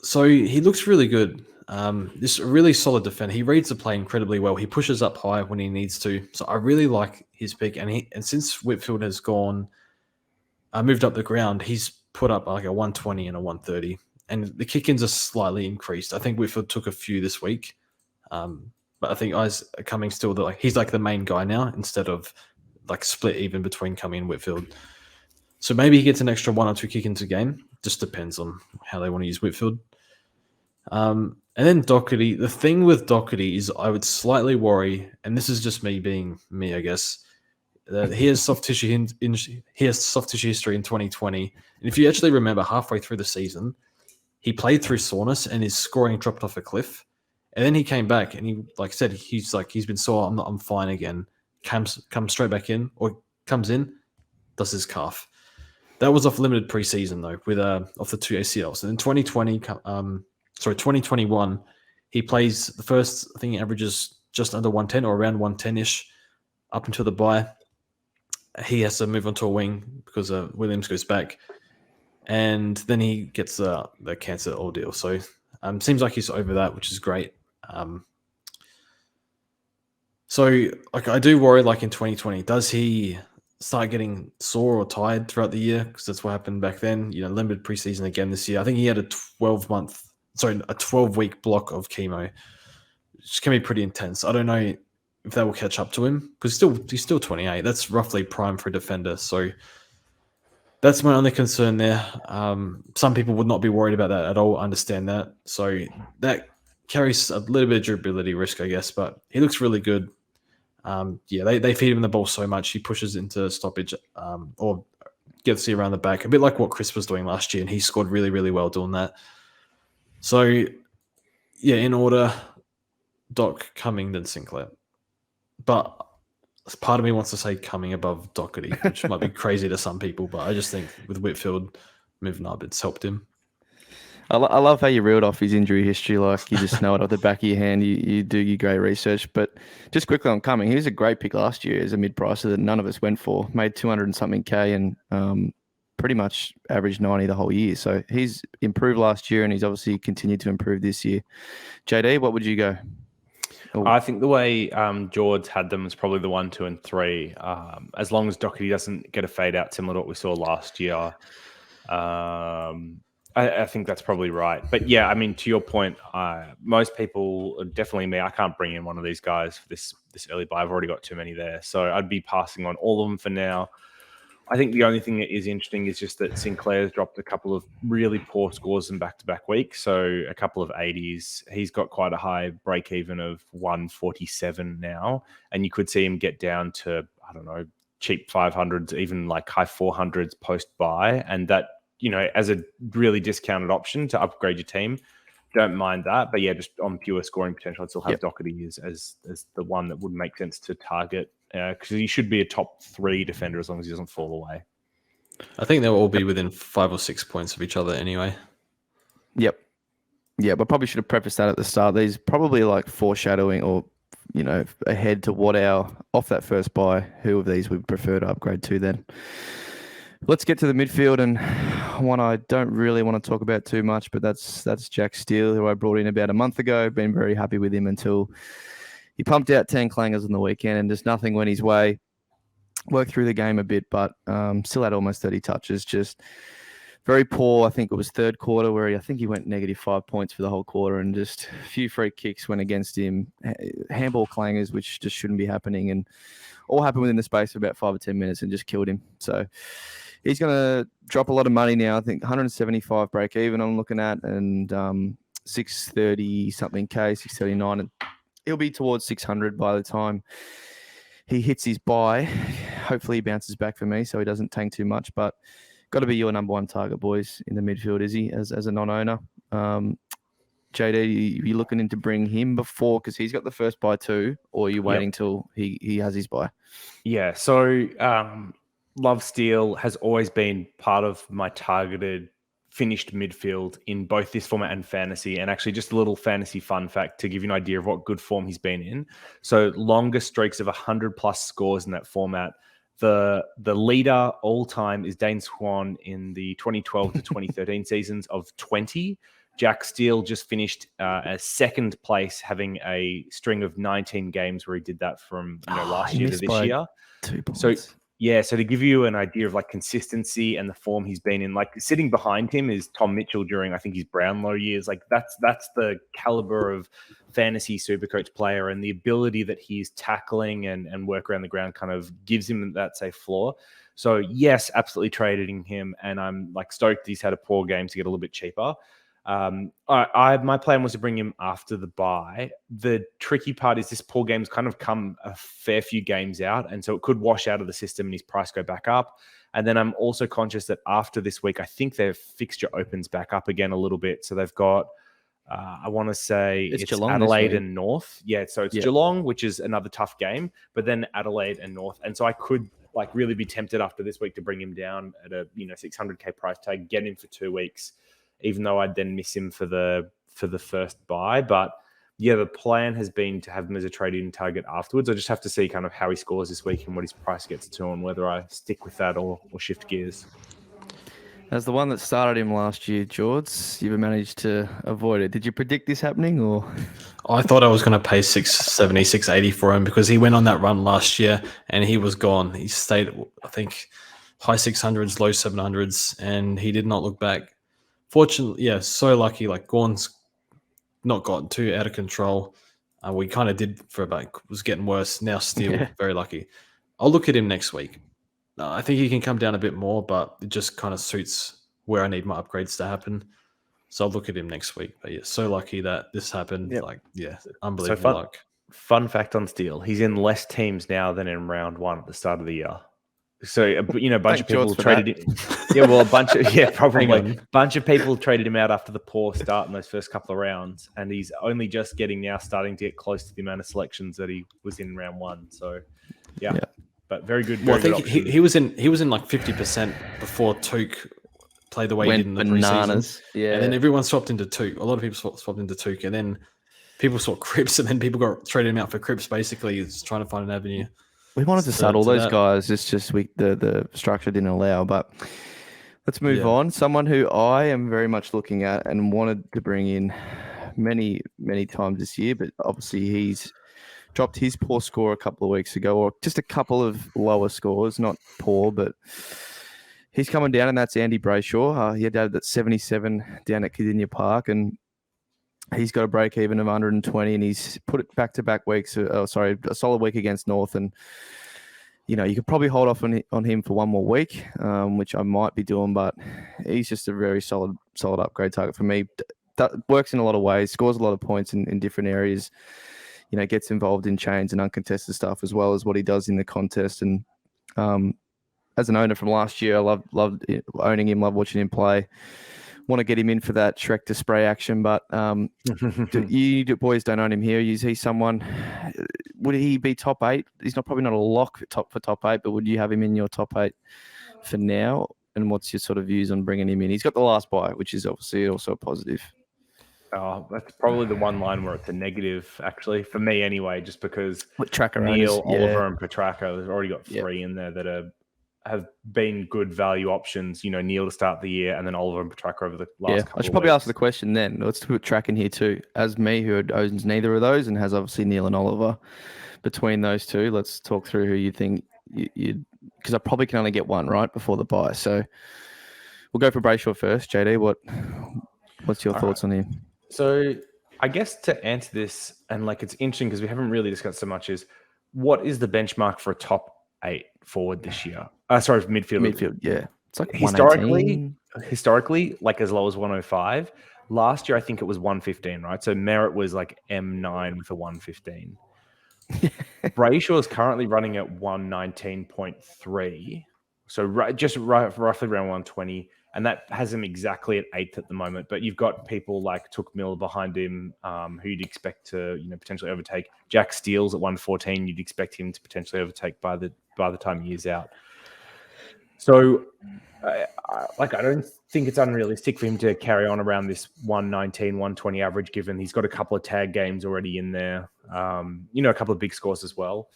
So he looks really good. This really solid defender. He reads the play incredibly well. He pushes up high when he needs to. So I really like his pick. And since Whitfield has moved up the ground, he's put up a 120 and a 130. And the kick-ins are slightly increased. I think Whitfield took a few this week. But I think Isaac Cumming still, he's the main guy now instead of split even between Cumming and Whitfield. So maybe he gets an extra 1 or 2 kick-ins a game. Just depends on how they want to use Whitfield. And then Doherty. The thing with Doherty is I would slightly worry, and this is just me being me, I guess, that he has soft tissue history in 2020. And if you actually remember, halfway through the season, he played through soreness and his scoring dropped off a cliff. And then he came back and he said he's been sore. I'm fine again. Comes straight back in, or comes in, does his calf. That was off limited preseason though, with off the 2 ACLs. And in 2021, he plays the first. I think he averages just under 110 or around 110-ish up until the bye. He has to move on to a wing because Williams goes back, and then he gets the cancer ordeal. So seems like he's over that, which is great. So I do worry, in 2020, does he start getting sore or tired throughout the year? Because that's what happened back then. Limited preseason again this year. I think he had a 12-week block of chemo, which can be pretty intense. I don't know if that will catch up to him because he's still 28. That's roughly prime for a defender. So that's my only concern there. Some people would not be worried about that at all. I understand that. So that carries a little bit of durability risk, I guess, but he looks really good. They feed him the ball so much. He pushes into stoppage or gets you around the back, a bit like what Chris was doing last year, and he scored really, really well doing that. So, yeah, in order, Doc, Cumming, then Sinclair. But part of me wants to say Cumming above Doherty, which might be crazy to some people, but I just think with Whitfield moving up, it's helped him. I love how you reeled off his injury history like you just know it off the back of your hand. You do your great research. But just quickly on Cumming, he was a great pick last year as a mid-pricer that none of us went for. Made 200 and something K and pretty much averaged 90 the whole year. So he's improved last year and he's obviously continued to improve this year. JD, what would you go? I think the way George had them is probably the 1, 2, and 3. As long as Doherty doesn't get a fade out similar to what we saw last year, I think that's probably right. But yeah, I mean, to your point, most people, definitely me, I can't bring in one of these guys for this early buy. I've already got too many there. So I'd be passing on all of them for now. I think the only thing that is interesting is just that Sinclair's dropped a couple of really poor scores in back-to-back weeks. So a couple of 80s. He's got quite a high break-even of 147 now. And you could see him get down to, I don't know, cheap 500s, even like high 400s post-buy. And that, as a really discounted option to upgrade your team, don't mind that. But yeah, just on pure scoring potential, I'd still have Doherty as the one that would make sense to target because he should be a top 3 defender as long as he doesn't fall away. I think they'll all be within 5 or 6 points of each other anyway. Yep. Yeah, but probably should have prefaced that at the start. These probably like foreshadowing or, ahead to what off that first buy, who of these we prefer to upgrade to then. Let's get to the midfield, and one I don't really want to talk about too much, but that's Jack Steele, who I brought in about a month ago. Been very happy with him until he pumped out 10 clangers on the weekend, and just nothing went his way. Worked through the game a bit, but still had almost 30 touches. Just very poor. I think it was third quarter where I think he went -5 points for the whole quarter, and just a few free kicks went against him. Handball clangers, which just shouldn't be happening, and all happened within the space of about 5 or 10 minutes and just killed him. So he's going to drop a lot of money now. I think 175 break even I'm looking at, and 630 something K, 639, and he'll be towards 600 by the time he hits his buy. Hopefully he bounces back for me so he doesn't tank too much, but got to be your number one target, boys, in the midfield, is he, as a non-owner? JD, you looking into bring him before, because he's got the first buy too, or are you waiting till he has his buy? Yeah, so Love Steele has always been part of my targeted finished midfield in both this format and fantasy. And actually, just a little fantasy fun fact to give you an idea of what good form he's been in. So longest streaks of 100+ scores in that format. The leader all time is Dane Zorko in the 2012 to 2013 seasons of 20. Jack Steele just finished as second place, having a string of 19 games where he did that from last year to this year. 2 points. So so to give you an idea of like consistency and the form he's been in, like sitting behind him is Tom Mitchell during I think his Brownlow years. Like that's the caliber of fantasy Supercoach player, and the ability that he's tackling and work around the ground kind of gives him that safe floor. So yes, absolutely trading him, and I'm like stoked he's had a poor game to get a little bit cheaper. My plan was to bring him after the bye. The tricky part is this poor game's kind of come a fair few games out, and so it could wash out of the system and his price go back up. And then I'm also conscious that after this week, I think their fixture opens back up again a little bit. So they've got, I want to say it's Adelaide and North. Yeah, so it's Geelong, which is another tough game, but then Adelaide and North. And so I could like really be tempted after this week to bring him down at a 600K price tag, get him for 2 weeks, even though I'd then miss him for the first buy. But yeah, the plan has been to have him as a trade-in target afterwards. I just have to see kind of how he scores this week and what his price gets to, and whether I stick with that or shift gears. As the one that started him last year, George, you've managed to avoid it. Did you predict this happening, or? I thought I was going to pay 670, 680 for him because he went on that run last year and he was gone. He stayed, I think, high 600s, low 700s, and he did not look back. Fortunately, so lucky. Like Gorn's not gotten too out of control. We kind of did for about, was getting worse. Now Steele, very lucky. I'll look at him next week. I think he can come down a bit more, but it just kind of suits where I need my upgrades to happen. So I'll look at him next week. But yeah, so lucky that this happened. Yep. Like, yeah, unbelievable luck. Fun fact on Steele: he's in less teams now than in round 1 at the start of the year. So a bunch of people traded him. Yeah, well, probably bunch of people traded him out after the poor start in those first couple of rounds, and he's only just starting to get close to the amount of selections that he was in round 1. So, yeah. But very good. Well, I think he was in like 50% before Took played the way he did in the preseason. Yeah, and then everyone swapped into Took. A lot of people swapped into Took, and then people saw Cripps, and then people got traded him out for Cripps. Basically, it's trying to find an avenue. We wanted to start all those guys. It's just the structure didn't allow. But let's move on. Someone who I am very much looking at and wanted to bring in many times this year, but obviously he's dropped his poor score a couple of weeks ago, or just a couple of lower scores, not poor, but he's coming down, and that's Andy Brayshaw. He had that 77 down at Cardinia Park, and he's got a break even of 120, and he's put it back-to-back weeks. A solid week against North, and you could probably hold off on him for one more week, which I might be doing. But he's just a very solid upgrade target for me. That works in a lot of ways, scores a lot of points in different areas. Gets involved in chains and uncontested stuff as well as what he does in the contest. And as an owner from last year, I loved owning him, love watching him play. Want to get him in for that Shrek to spray action, but you boys don't own him here. Is he someone? Would he be top 8? He's probably not a lock for top 8, but would you have him in your top 8 for now? And what's your sort of views on bringing him in? He's got the last buy, which is obviously also a positive. Oh, that's probably the one line where it's a negative, actually, for me anyway, just because Tracker Neil, Oliver, and Petrarca have already got 3 in there that have been good value options. Neil to start the year, and then Oliver and Petrarca over the last couple I should probably ask the question then. Let's put Track in here too. As me, who owns neither of those and has obviously Neil and Oliver between those two, let's talk through who you think you'd, because I probably can only get one right before the buy. So we'll go for Brayshaw first. JD, what's your thoughts on him? So I guess to answer this, and it's interesting because we haven't really discussed so much, is what is the benchmark for a top 8 forward this year? Sorry, midfield. Midfield, yeah. It's like historically, as low as 105. Last year, I think it was 115, right? So Merritt was M9 with a 115. Brayshaw is currently running at 119.3. So roughly around 120. And that has him exactly at 8th at the moment. But you've got people like Took Miller behind him, who you'd expect to, potentially overtake. Jack Steele's at 114. You'd expect him to potentially overtake by the time he is out. So, I don't think it's unrealistic for him to carry on around this 119, 120 average, given he's got a couple of tag games already in there. A couple of big scores as well.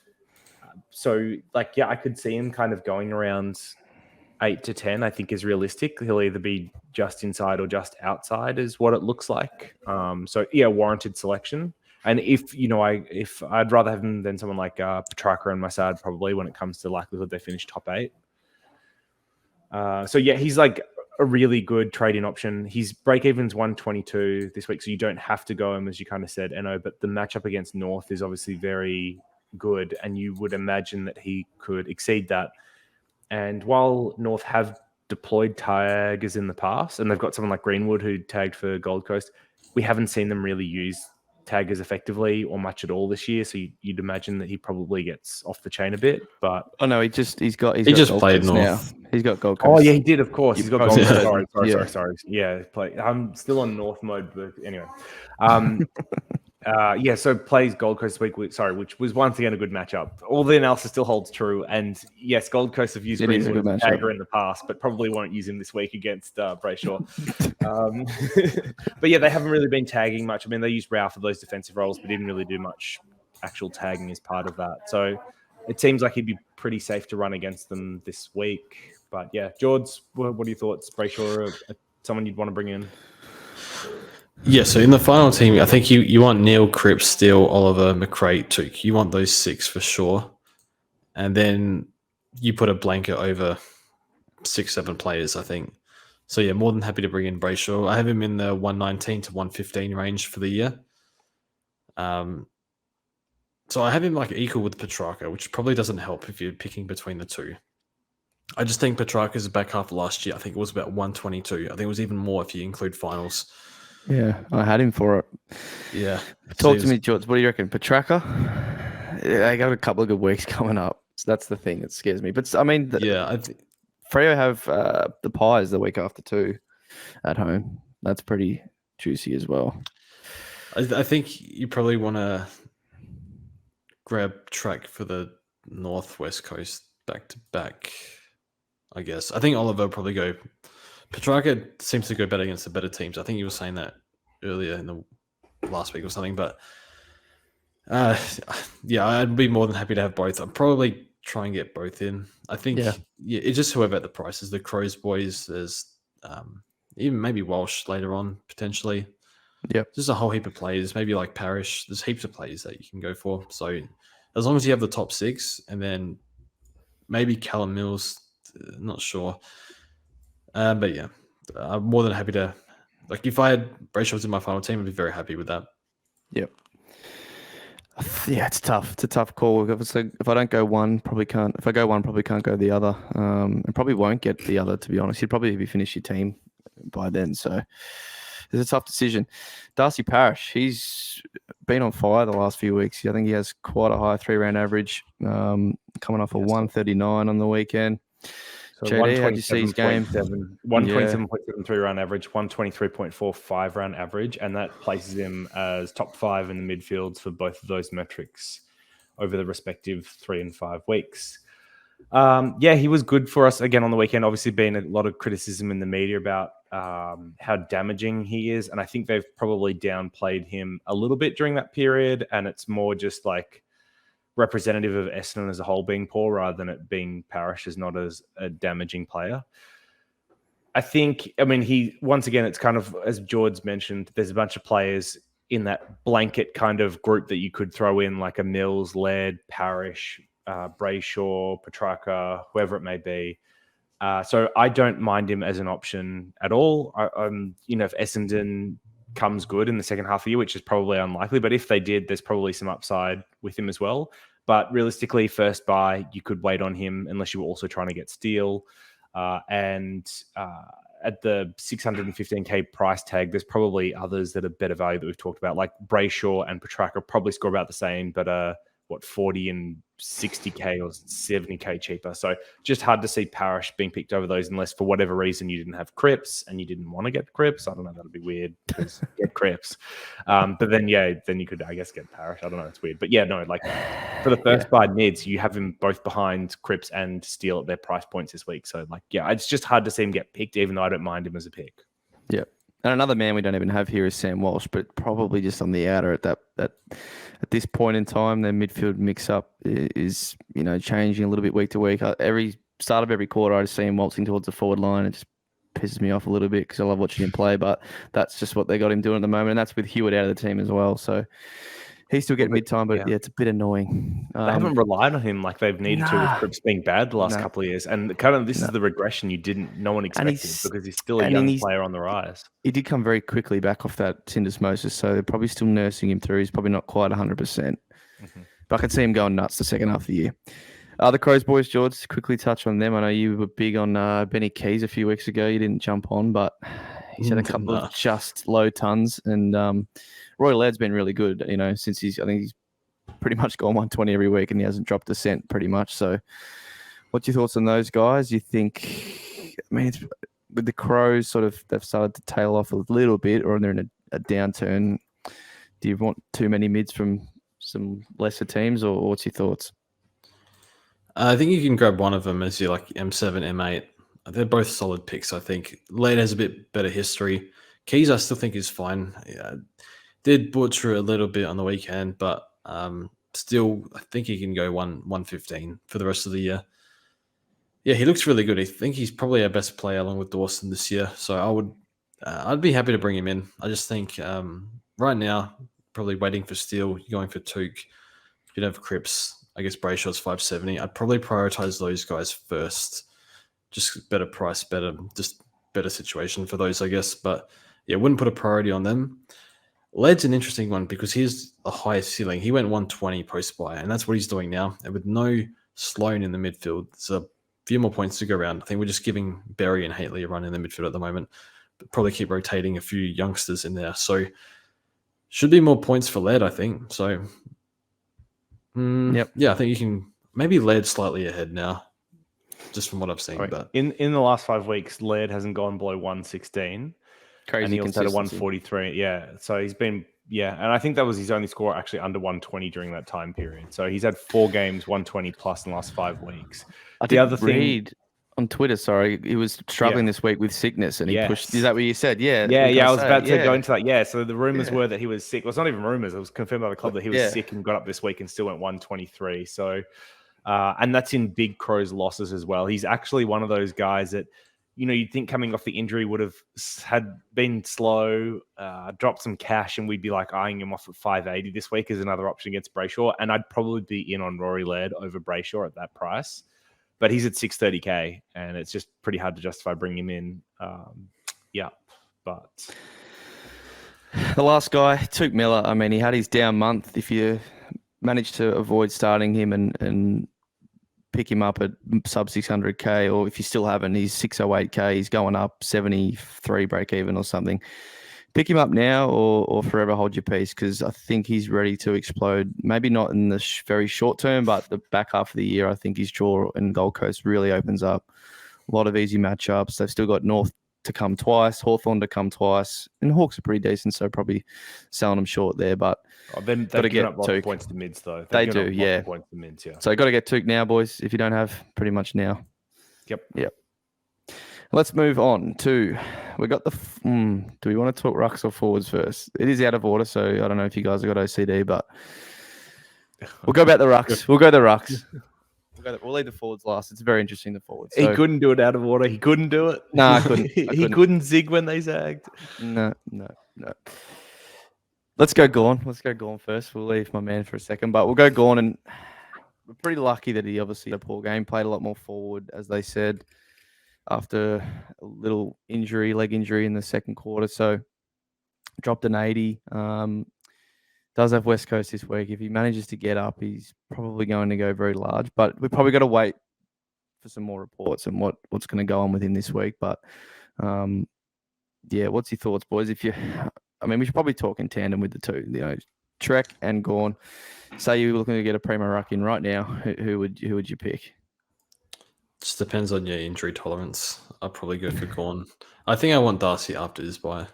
I could see him kind of going around 8 to 10, I think, is realistic. He'll either be just inside or just outside is what it looks like. Warranted selection. And if I'd rather have him than someone like Petrarca and Massad, probably, when it comes to likelihood they finish top 8. He's a really good trade-in option. His break-even's 122 this week, so you don't have to go him, as you kind of said, Eno, but the matchup against North is obviously very good, and you would imagine that he could exceed that. And while North have deployed taggers in the past, and they've got someone like Greenwood who tagged for Gold Coast, we haven't seen them really use taggers effectively or much at all this year. So you'd imagine that he probably gets off the chain a bit. But he just played North now. He's got Gold Coast. Oh yeah, he did. Of course, he's got Gold Coast. Sorry. Yeah, I'm still on North mode, but anyway. So plays Gold Coast this week, which was once again a good matchup. All the analysis still holds true. And yes, Gold Coast have used Greenwood as a tagger in the past, but probably won't use him this week against Brayshaw. But yeah, they haven't really been tagging much. I mean, they used Rao for those defensive roles, but didn't really do much actual tagging as part of that. So it seems like he'd be pretty safe to run against them this week. But yeah, George, what are your thoughts? Brayshaw, someone you'd want to bring in? Yeah, so in the final team, I think you want Neil, Cripps, Steele, Oliver, McRae, Took. You want those 6 for sure. And then you put a blanket over 6-7 players, I think. So yeah, more than happy to bring in Brayshaw. I have him in the 119 to 115 range for the year. So I have him equal with Petrarca, which probably doesn't help if you're picking between the two. I just think Petrarca's back half of last year, I think it was about 122. I think it was even more if you include finals. Yeah, I had him for it. Yeah. Talk to me, George. What do you reckon? Petrarca? Yeah, they got a couple of good weeks coming up. So that's the thing that scares me. But I mean, I Freo have the Pies the week after too at home. That's pretty juicy as well. I think you probably want to grab track for the Northwest Coast back to back, I guess. I think Oliver will probably go. Petrarca seems to go better against the better teams. I think you were saying that earlier in the last week or something. But yeah, I'd be more than happy to have both. I'd probably try and get both in. I think it's just whoever at the prices. The Crows boys, there's even maybe Walsh later on, potentially. Yep. Just a whole heap of players, maybe like Parrish. There's heaps of players that you can go for. So as long as you have the top six, and then maybe Callum Mills, not sure. But yeah, I'm more than happy to. Like if I had Brayshaw in my final team, I'd be very happy with that. Yep. Yeah, it's tough. It's a tough call. If I don't go one, probably can't. If I go one, probably can't go the other. And probably won't get the other, to be honest. You'd probably be finished your team by then. So it's a tough decision. Darcy Parish, he's been on fire the last few weeks. I think he has quite a high 3-round average, coming off a 139 on the weekend. So JD, how'd you see his game? 127.73 round average, 123.45 round average, and that places him as top 5 in the midfields for both of those metrics over the respective 3 and 5 weeks. Yeah, he was good for us again on the weekend. Obviously, been a lot of criticism in the media about how damaging he is, and I think they've probably downplayed him a little bit during that period, and it's more just like representative of Essendon as a whole being poor rather than it being Parrish as not as a damaging player. I mean, once again, it's kind of, as George mentioned, there's a bunch of players in that blanket kind of group that you could throw in, like a Mills, Laird, Parrish, Brayshaw, Petrarca, whoever it may be. So I don't mind him as an option at all. If Essendon comes good in the second half of the year, which is probably unlikely, but if they did, there's probably some upside with him as well. But realistically, first buy, you could wait on him unless you were also trying to get Steele. And at the 615k price tag, there's probably others that are better value that we've talked about, like Brayshaw and Petrarca probably score about the same, but 40 and 60k or 70k cheaper. So just hard to see Parrish being picked over those unless for whatever reason you didn't have Cripps and you didn't want to get Cripps. I don't know, that'd be weird because get Cripps. But then you could, I guess, get Parrish. I don't know, it's weird. But yeah, no, like for the first buy mids, you have him both behind Cripps and Steele at their price points this week. So like, yeah, it's just hard to see him get picked, even though I don't mind him as a pick. Yeah. And another man we don't even have here is Sam Walsh, but probably just on the outer at this point in time, their midfield mix-up is, changing a little bit week to week. Every start of every quarter, I just see him waltzing towards the forward line. It just pisses me off a little bit because I love watching him play, but that's just what they got him doing at the moment, and that's with Hewitt out of the team as well. So he's still getting mid-time, but yeah, it's a bit annoying. They haven't relied on him like they've needed to with Cripps being bad the last couple of years. And kind of this is the regression no one expected because he's still a young player on the rise. He did come very quickly back off that syndesmosis, so they're probably still nursing him through. He's probably not quite 100%. But I can see him going nuts the second half of the year. The Crows boys, George, quickly touch on them. I know you were big on Benny Keys a few weeks ago. You didn't jump on, but he's had a couple of just low tons. And Roy Laird's been really good, since I think he's pretty much gone 120 every week and he hasn't dropped a cent pretty much. So what's your thoughts on those guys? You think, with the Crows they've started to tail off a little bit, or they're in a downturn. Do you want too many mids from some lesser teams, or what's your thoughts? I think you can grab one of them as you like M7, M8. They're both solid picks, I think. Laird has a bit better history. Keys, I still think is fine. Yeah, did butcher a little bit on the weekend, but still, I think he can go 115 for the rest of the year. Yeah, he looks really good. I think he's probably our best player along with Dawson this year. So I'd be happy to bring him in. I just think right now, probably waiting for Steele, you're going for Took. You don't have Cripps. I guess Brayshaw's 570. I'd probably prioritize those guys first. Just better price, better situation for those, I guess. But yeah, wouldn't put a priority on them. Laird's an interesting one because he's the highest ceiling. He went 120 post-buy, and that's what he's doing now. And with no Sloan in the midfield, it's a few more points to go around. I think we're just giving Berry and Hateley a run in the midfield at the moment, but probably keep rotating a few youngsters in there. So should be more points for Led, I think. So yeah, I think you can maybe Led slightly ahead now, just from what I've seen. Right. But in the last 5 weeks, Laird hasn't gone below 116. Crazy and he also had a consistency. 143. Yeah. So he's been, and I think that was his only score actually under 120 during that time period. So he's had 4 games, 120 plus in the last 5 weeks. The other thing on Twitter, sorry, he was struggling this week with sickness and he pushed. Is that what you said? Yeah. I was about to go into that. Yeah. So the rumors were that he was sick. Well, it's not even rumors. It was confirmed by the club that he was sick and got up this week and still went 123. So, and that's in Big Crow's losses as well. He's actually one of those guys that, you'd think coming off the injury would have had been slow, dropped some cash, and we'd be like eyeing him off at 580 this week as another option against Brayshaw. And I'd probably be in on Rory Laird over Brayshaw at that price. But he's at 630k, and it's just pretty hard to justify bringing him in. But the last guy, Tuke Miller, I mean, he had his down month. If you manage to avoid starting him and pick him up at sub 600k, or if you still haven't, he's 608k, he's going up 73 break even or something. Pick him up now or forever hold your peace, because I think he's ready to explode. Maybe not in the very short term, but the back half of the year, I think his draw in Gold Coast really opens up. A lot of easy matchups. They've still got North to come twice, Hawthorn to come twice, and Hawks are pretty decent, so probably selling them short there. But they've given up lots of points to mids, though. They do, yeah. Points to mids, yeah. So got to get Tuke now, boys. If you don't have, pretty much now. Yep. Let's move on to, we got the, do we want to talk rucks or forwards first? It is out of order, so I don't know if you guys have got OCD, but we'll go about the rucks. We'll go the rucks. We'll leave the forwards last. It's very interesting, the forwards. So, he couldn't do it out of order. He couldn't do it. No, I couldn't. He couldn't zig when they zagged. No. Let's go Gorn. Let's go Gorn first. We'll leave my man for a second, but we'll go Gorn, and we're pretty lucky that he obviously had a poor game, played a lot more forward, as they said, after a little injury, leg injury in the second quarter. So dropped an 80. Does have West Coast this week. If he manages to get up, he's probably going to go very large. But we've probably got to wait for some more reports and what's going to go on with him this week. But what's your thoughts, boys? We should probably talk in tandem with the two. Trek and Gorn. Say you were looking to get a primo ruck in right now. Who would you pick? Just depends on your injury tolerance. I'll probably go for Gorn. I think I want Darcy after this bye.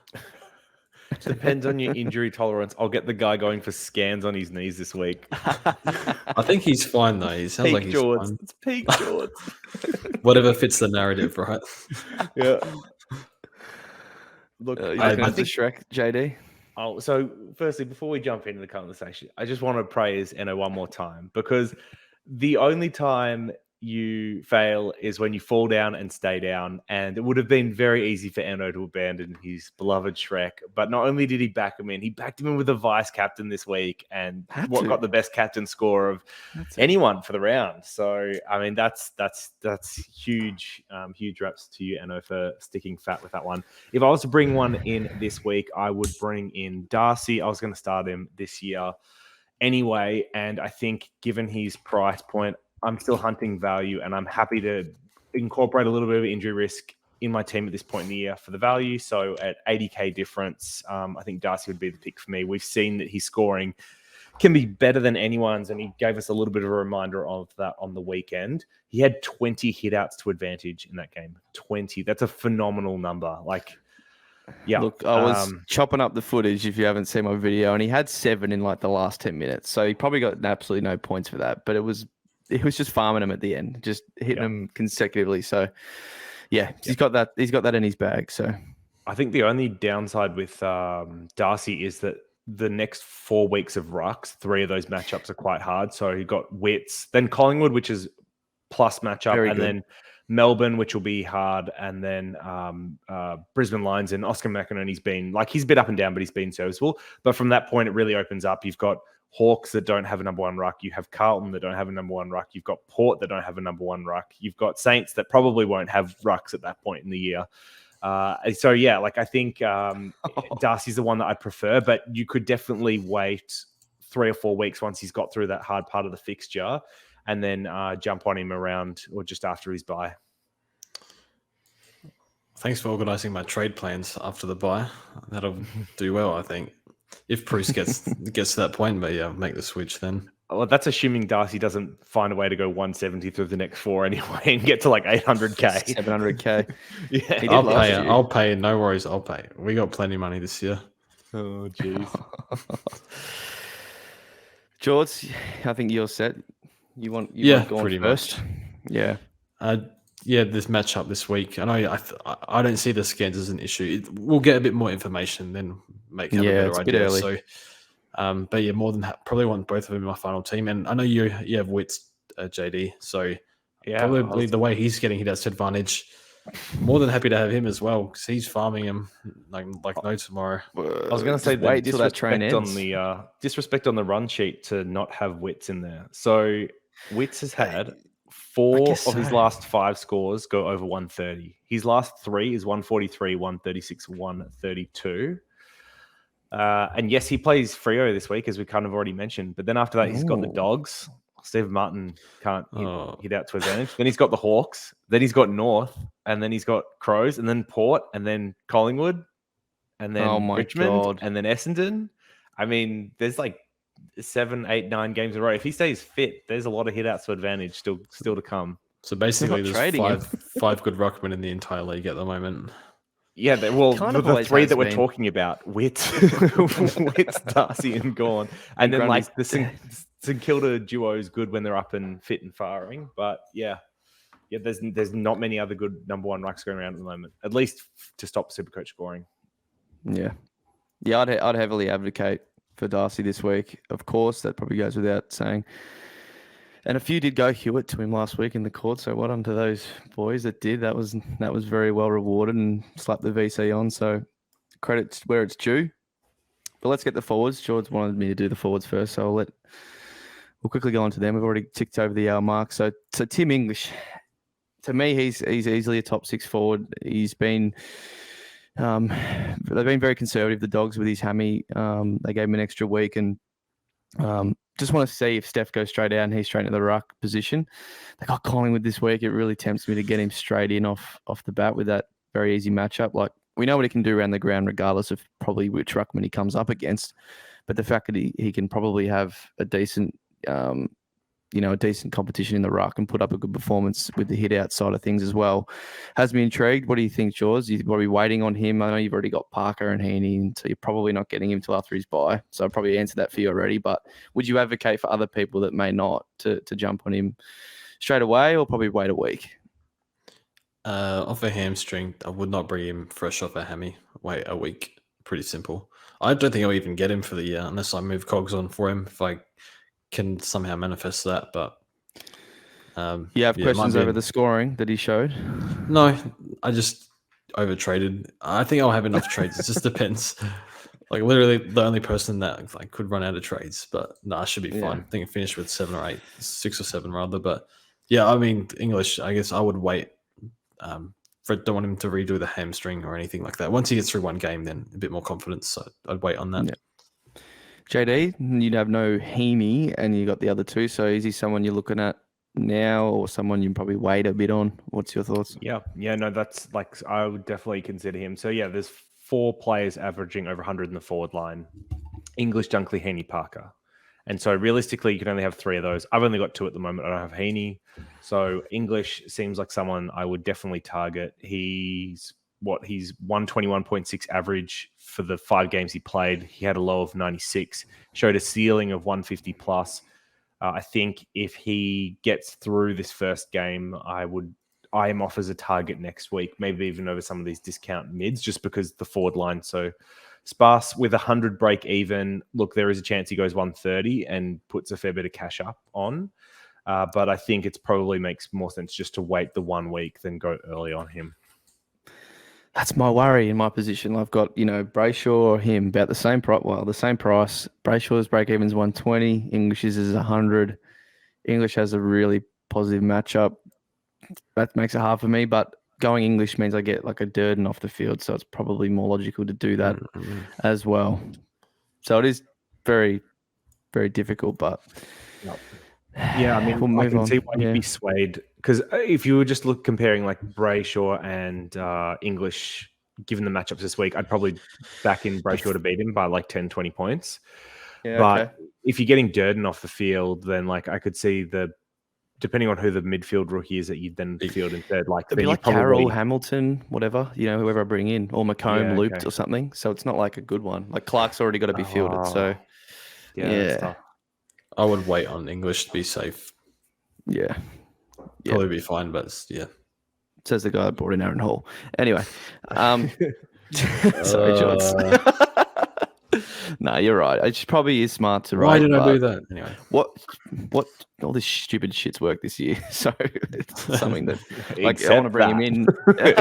Depends on your injury tolerance. I'll get the guy going for scans on his knees this week. I think he's fine, though. He sounds like he's fine. It's peak George. Whatever fits the narrative, right? Yeah. Look, I think Shrek, JD. Oh, so firstly, before we jump into the conversation, I just want to praise Enno one more time, because the only time you fail is when you fall down and stay down. And it would have been very easy for Enno to abandon his beloved Shrek. But not only did he back him in, he backed him in with a vice captain this week, and got the best captain score of anyone for the round. So, that's huge, huge reps to you, Enno, for sticking fat with that one. If I was to bring one in this week, I would bring in Darcy. I was going to start him this year anyway. And I think given his price point, I'm still hunting value, and I'm happy to incorporate a little bit of injury risk in my team at this point in the year for the value. So at 80k difference, I think Darcy would be the pick for me. We've seen that his scoring can be better than anyone's, and he gave us a little bit of a reminder of that on the weekend. He had 20 hitouts to advantage in that game. 20. That's a phenomenal number. Look, I was chopping up the footage, if you haven't seen my video, and he had 7 in the last 10 minutes. So he probably got absolutely no points for that, but it was just farming them at the end, just hitting them consecutively. So, he's got that. He's got that in his bag. So, I think the only downside with Darcy is that the next 4 weeks of rucks, 3 of those matchups are quite hard. So he got Wits, then Collingwood, which is plus matchup, then Melbourne, which will be hard, and then Brisbane Lions, and Oscar McInerney's been he's a bit up and down, but he's been serviceable. But from that point, it really opens up. You've got Hawks that don't have a number 1 ruck. You have Carlton that don't have a number 1 ruck. You've got Port that don't have a number 1 ruck. You've got Saints that probably won't have rucks at that point in the year. I think Darcy's the one that I prefer, but you could definitely wait 3 or 4 weeks once he's got through that hard part of the fixture. and then jump on him around or just after his bye. Thanks for organising my trade plans after the bye. That'll do well, I think. If Bruce gets to that point, but yeah, make the switch then. Well, that's assuming Darcy doesn't find a way to go 170 through the next 4 anyway and get to like 800k. 700k. Yeah, I'll pay. No worries, I'll pay. We got plenty of money this year. Oh, jeez. George, I think you're set. You want going pretty first? much. Yeah. This matchup this week. I know I don't see the scans as an issue. We'll get a bit more information, then have a better it's a idea. bit early. So, but yeah, more than probably want both of them in my final team. And I know you have Wits, JD. So Yeah, probably the way he's getting his advantage. More than happy to have him as well because he's farming him like no tomorrow. I was going to say wait till that train ends. On the disrespect on the run sheet to not have Wits in there. So Wits has had 4 of his last 5 scores go over 130. His last 3 is 143, 136, 132. And yes, he plays Freo this week, as we kind of already mentioned. But then after that, he's got the Dogs. Steve Martin can't hit out to advantage. Then he's got the Hawks. Then he's got North. And then he's got Crows. And then Port. And then Collingwood. And then Richmond. And then Essendon. I mean, there's like 7, 8, 9 games in a row. If he stays fit, there's a lot of hit outs to advantage still to come. So basically, there's 5 good ruckmen in the entire league at the moment. Yeah, the 3 that we're talking about, Wits, Darcy, and Gawn. And then like the St Kilda duo is good when they're up and fit and firing. But yeah, there's not many other good number 1 rucks going around at the moment, at least to stop Supercoach scoring. Yeah, I'd heavily advocate for Darcy this week. Of course, that probably goes without saying. And a few did go Hewitt to him last week in the court, so well done to those boys that did. That was very well rewarded and slapped the VC on. So credit where it's due. But let's get the forwards. George wanted me to do the forwards first, so we'll quickly go on to them. We've already ticked over the hour mark. So Tim English, to me, he's easily a top 6 forward. He's been they've been very conservative, the Dogs, with his hammy. They gave him an extra week, and just want to see if Steph goes straight out and he's straight into the ruck position. They got Collingwood this week. It really tempts me to get him straight in off the bat with that very easy matchup. Like, we know what he can do around the ground regardless of probably which ruckman he comes up against. But the fact that he can probably have a decent competition in the ruck and put up a good performance with the hit out side of things as well has me intrigued. What do you think, Jaws? You're probably waiting on him. I know you've already got Parker and Heeney, so you're probably not getting him till after his bye. So I probably answered that for you already. But would you advocate for other people that may not to jump on him straight away, or probably wait a week? Off a hamstring, I would not bring him fresh off a hammy. Wait a week. Pretty simple. I don't think I'll even get him for the year unless I move cogs on for him if I can somehow manifest that. But you have questions over the scoring that he showed? No, I just overtraded. I think I'll have enough trades. It just depends. Like, literally the only person that like could run out of trades, but I should be fine. I think I finished with 7 or 8, 6 or 7 rather. But yeah, I mean, English, I guess I would wait. Don't want him to redo the hamstring or anything like that. Once he gets through one game, then a bit more confidence. So I'd wait on that. Yeah. JD, you'd have no Heeney, and you got the other 2. So is he someone you're looking at now, or someone you probably wait a bit on? What's your thoughts? Yeah, no, that's like, I would definitely consider him. So yeah, there's 4 players averaging over 100 in the forward line: English, Dunkley, Heeney, Parker. And so realistically, you can only have 3 of those. I've only got 2 at the moment. I don't have Heeney. So English seems like someone I would definitely target. He's 121.6 average for the 5 games he played. He had a low of 96, showed a ceiling of 150 plus. I think if he gets through this first game, I am off as a target next week, maybe even over some of these discount mids, just because the forward line so sparse with 100 break even. Look, there is a chance he goes 130 and puts a fair bit of cash up on. But I think it's probably makes more sense just to wait the 1 week than go early on him. That's my worry in my position. I've got, Brayshaw or him about the same price. Well, the same price. Brayshaw's break even's 120. English's is 100. English has a really positive matchup. That makes it hard for me, but going English means I get like a Durden off the field, so it's probably more logical to do that as well. So it is very, very difficult, but Yeah, I mean, We'll I move can on. see why Yeah. you'd be swayed because if you were just comparing like Brayshaw and English, given the matchups this week, I'd probably back in Brayshaw to beat him by like 10, 20 points. Yeah, But okay. if you're getting Durden off the field, then like I could see depending on who the midfield rookie is that you'd then field instead, like It'd then be you like probably Carroll, Hamilton, whatever, whoever I bring in, or Macomb Yeah, looped okay. or something. So it's not like a good one. Like Clark's already got to be fielded. So that's yeah. tough. I would wait on English to be safe. Yeah. Probably be fine, but yeah. Says the guy that brought in Aaron Hall. Anyway. Sorry, George. No, you're right. It probably is smart to Why write. did I do that? Anyway. What all this stupid shit's worked this year. So it's something that like I want to Except bring him in.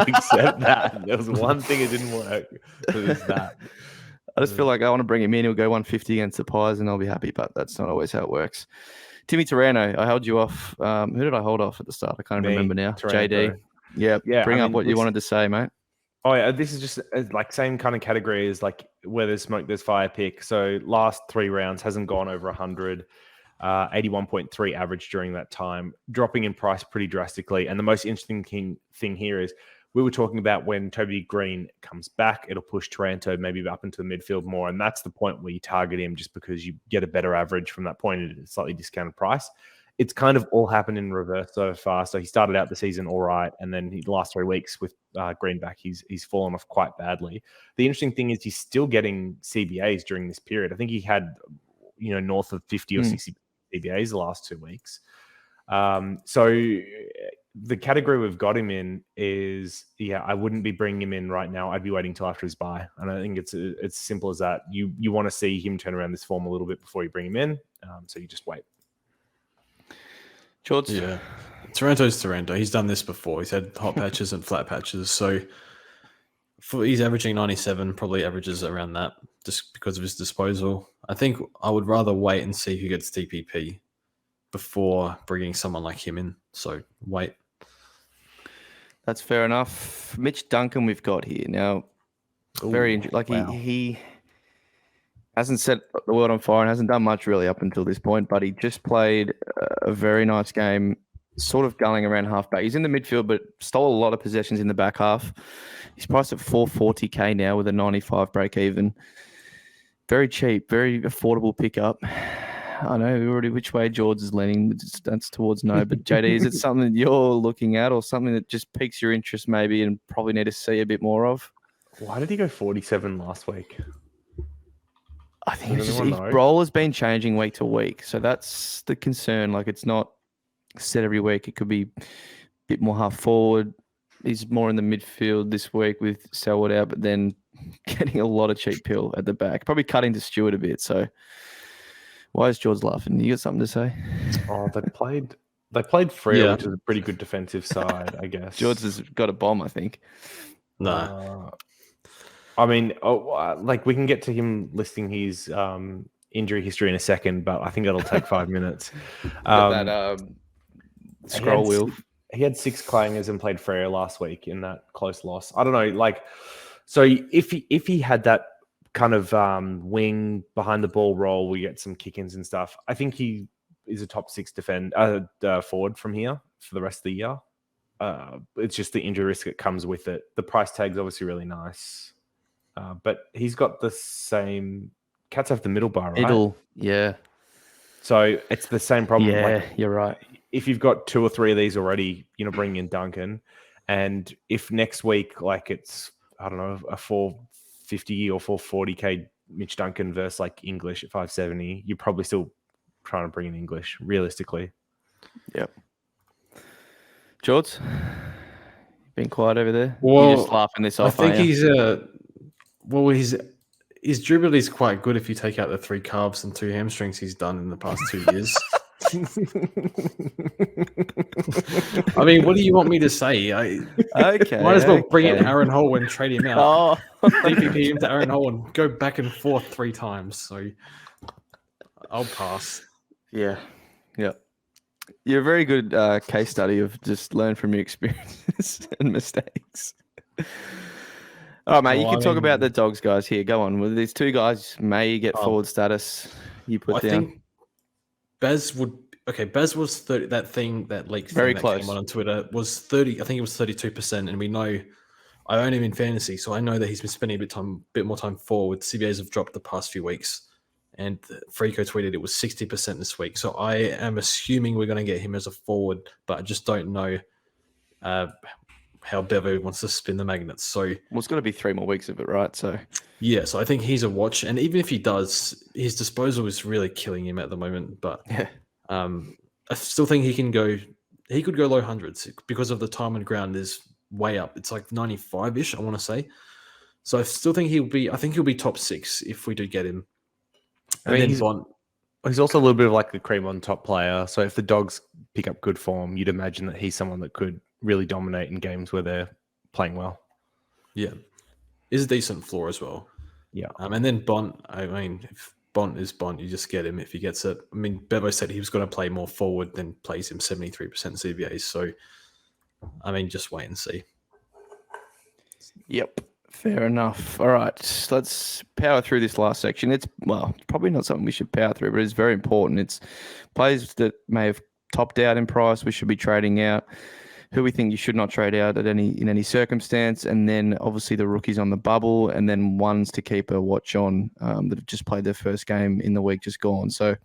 Except that. There was one thing that didn't work. It was that. I just feel like I want to bring him in. He'll go 150 against the Pies and I'll be happy, but that's not always how it works. Timmy Tarano, I held you off. Who did I hold off at the start? I can't even remember now. Tarano, JD. bro. Yeah. Bring up what you wanted to say, mate. Oh yeah, this is just like same kind of category as like where there's smoke, there's fire pick. So last 3 rounds hasn't gone over 100, 81.3 average during that time, dropping in price pretty drastically. And the most interesting thing here is we were talking about when Toby Green comes back, it'll push Taranto maybe up into the midfield more. And that's the point where you target him just because you get a better average from that point at a slightly discounted price. It's kind of all happened in reverse so far. So he started out the season all right, and then the last 3 weeks with Greenback, he's fallen off quite badly. The interesting thing is he's still getting CBAs during this period. I think he had, north of 50 or 60 CBAs the last 2 weeks. So the category we've got him in is, I wouldn't be bringing him in right now. I'd be waiting till after his bye, and I think it's as simple as that. You want to see him turn around this form a little bit before you bring him in, so you just wait. George? Yeah. Taranto's Taranto. He's done this before. He's had hot patches and flat patches. So he's averaging 97, probably averages around that just because of his disposal. I think I would rather wait and see who gets TPP before bringing someone like him in. So wait. That's fair enough. Mitch Duncan we've got here. Now, very interesting. Like wow. he hasn't set the world on fire and hasn't done much really up until this point, but he just played a very nice game, sort of gulling around halfback. He's in the midfield, but stole a lot of possessions in the back half. He's priced at 440k now with a 95 break even. Very cheap, very affordable pickup. I know already which way George is leaning. That's towards no. But JD, is it something that you're looking at or something that just piques your interest maybe and probably need to see a bit more of? Why did he go 47 last week? I think his role has been changing week to week. So that's the concern. Like it's not set every week. It could be a bit more half forward. He's more in the midfield this week with Selwood out, but then getting a lot of cheap pill at the back. Probably cutting to Stewart a bit. So why is George laughing? You got something to say? Oh, they played Freo, which is a pretty good defensive side, I guess. George has got a bomb, I think. No. I mean, like we can get to him listing his injury history in a second, but I think that'll take 5 minutes. Scroll wheel. He had 6 clangers and played Freo last week in that close loss. I don't know, like, so if he had that kind of wing behind the ball role, we get some kick-ins and stuff. I think he is a top 6 forward from here for the rest of the year. It's just the injury risk that comes with it. The price tag's obviously really nice. But he's got the same. Cats have the middle bar, right? Middle, yeah. So it's the same problem. Yeah, like, you're right. If you've got 2 or 3 of these already, bring in Duncan. And if next week, like it's, I don't know, a 450 or 440k Mitch Duncan versus like English at 570, you're probably still trying to bring in English, realistically. Yep. George, been quiet over there? Well, you're just laughing this off. I think his dribbling is quite good if you take out the 3 calves and 2 hamstrings he's done in the past 2 years. I mean, what do you want me to say? Okay. Might as well bring in Aaron Hall and trade him out. Oh. DPP him to Aaron Hall and go back and forth 3 times. So I'll pass. Yeah. You're a very good case study of just learn from your experiences and mistakes. All right, mate, you can talk about the Dogs guys here. Go on. Well, these 2 guys may get forward status. You put down. I think Baz would, okay, Baz was 30. That thing, that leak Very thing that close. came on Twitter was 30. I think it was 32%. And we know I own him in fantasy, so I know that he's been spending a bit more time forward. CBAs have dropped the past few weeks, and Freako tweeted it was 60% this week. So I am assuming we're going to get him as a forward, but I just don't know how Bevo wants to spin the magnets. So Well, it's got to be 3 more weeks of it, right? So yeah, so I think he's a watch, and even if he does, his disposal is really killing him at the moment. But yeah, I still think he can go. He could go low hundreds because of the time and ground is way up. It's like 95-ish, I want to say. So I still think he'll be. I think he'll be top 6 if we do get him. I mean, he's also a little bit of like the cream on top player. So if the Dogs pick up good form, you'd imagine that he's someone that could really dominate in games where they're playing well. Yeah, is a decent floor as well. Yeah. And then Bont. I mean, if Bont is Bont, you just get him if he gets it. I mean, Bevo said he was going to play more forward than plays him 73% CBAs. So, I mean, just wait and see. Yep. Fair enough. All right, let's power through this last section. It's probably not something we should power through, but it's very important. It's players that may have topped out in price we should be trading out, who we think you should not trade out in any circumstance, and then obviously the rookies on the bubble, and then ones to keep a watch on that have just played their first game in the week just gone. So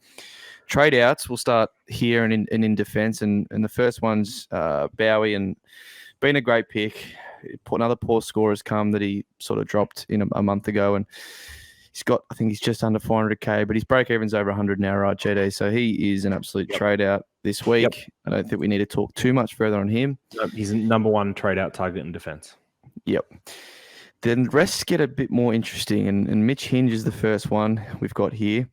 trade outs, we'll start here and in defence, and the first one's Bowie, and been a great pick. Another poor score has come that he sort of dropped in a month ago, and I think he's just under 400k, but his break even's over 100 now, right, JD? So he is an absolute trade out this week. Yep. I don't think we need to talk too much further on him. Nope, he's number 1 trade out target in defense. Yep. Then the rest get a bit more interesting, and Mitch Hinge is the first one we've got here.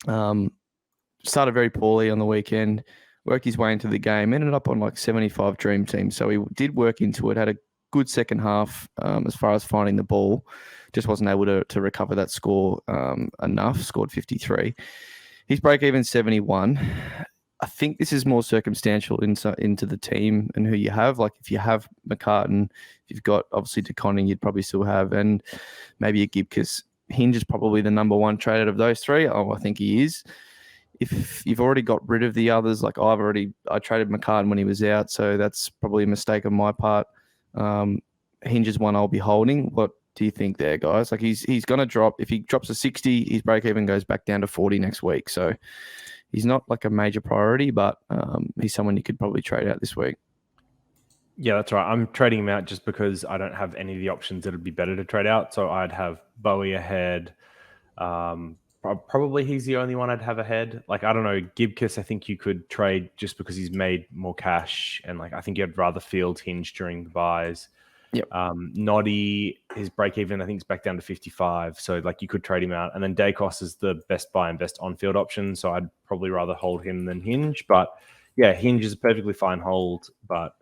Started very poorly on the weekend, worked his way into the game, ended up on like 75 dream team. So he did work into it, had a good second half as far as finding the ball. Just wasn't able to recover that score enough, scored 53. His break-even 71. I think this is more circumstantial into the team and who you have. Like if you have McCartan, if you've got obviously DeConning, you'd probably still have, and maybe a Gibcus. Hinge is probably the number 1 trade out of those 3. Oh, I think he is. If you've already got rid of the others, like I traded McCartan when he was out, so that's probably a mistake on my part. Hinge is one I'll be holding. What do you think there, guys? Like he's going to drop. If he drops a 60, his break even goes back down to 40 next week. So he's not like a major priority, but he's someone you could probably trade out this week. Yeah, that's right. I'm trading him out just because I don't have any of the options that would be better to trade out. So I'd have Bowie ahead. Probably he's the only one I'd have ahead. Like, I don't know, Gibcus, I think you could trade just because he's made more cash. And like, I think you'd rather field Hinge during the buys. Yep. Noddy, his break even, I think, is back down to 55. So like, you could trade him out. And then Dacos is the best buy and best on-field option. So I'd probably rather hold him than Hinge. But yeah, Hinge is a perfectly fine hold. But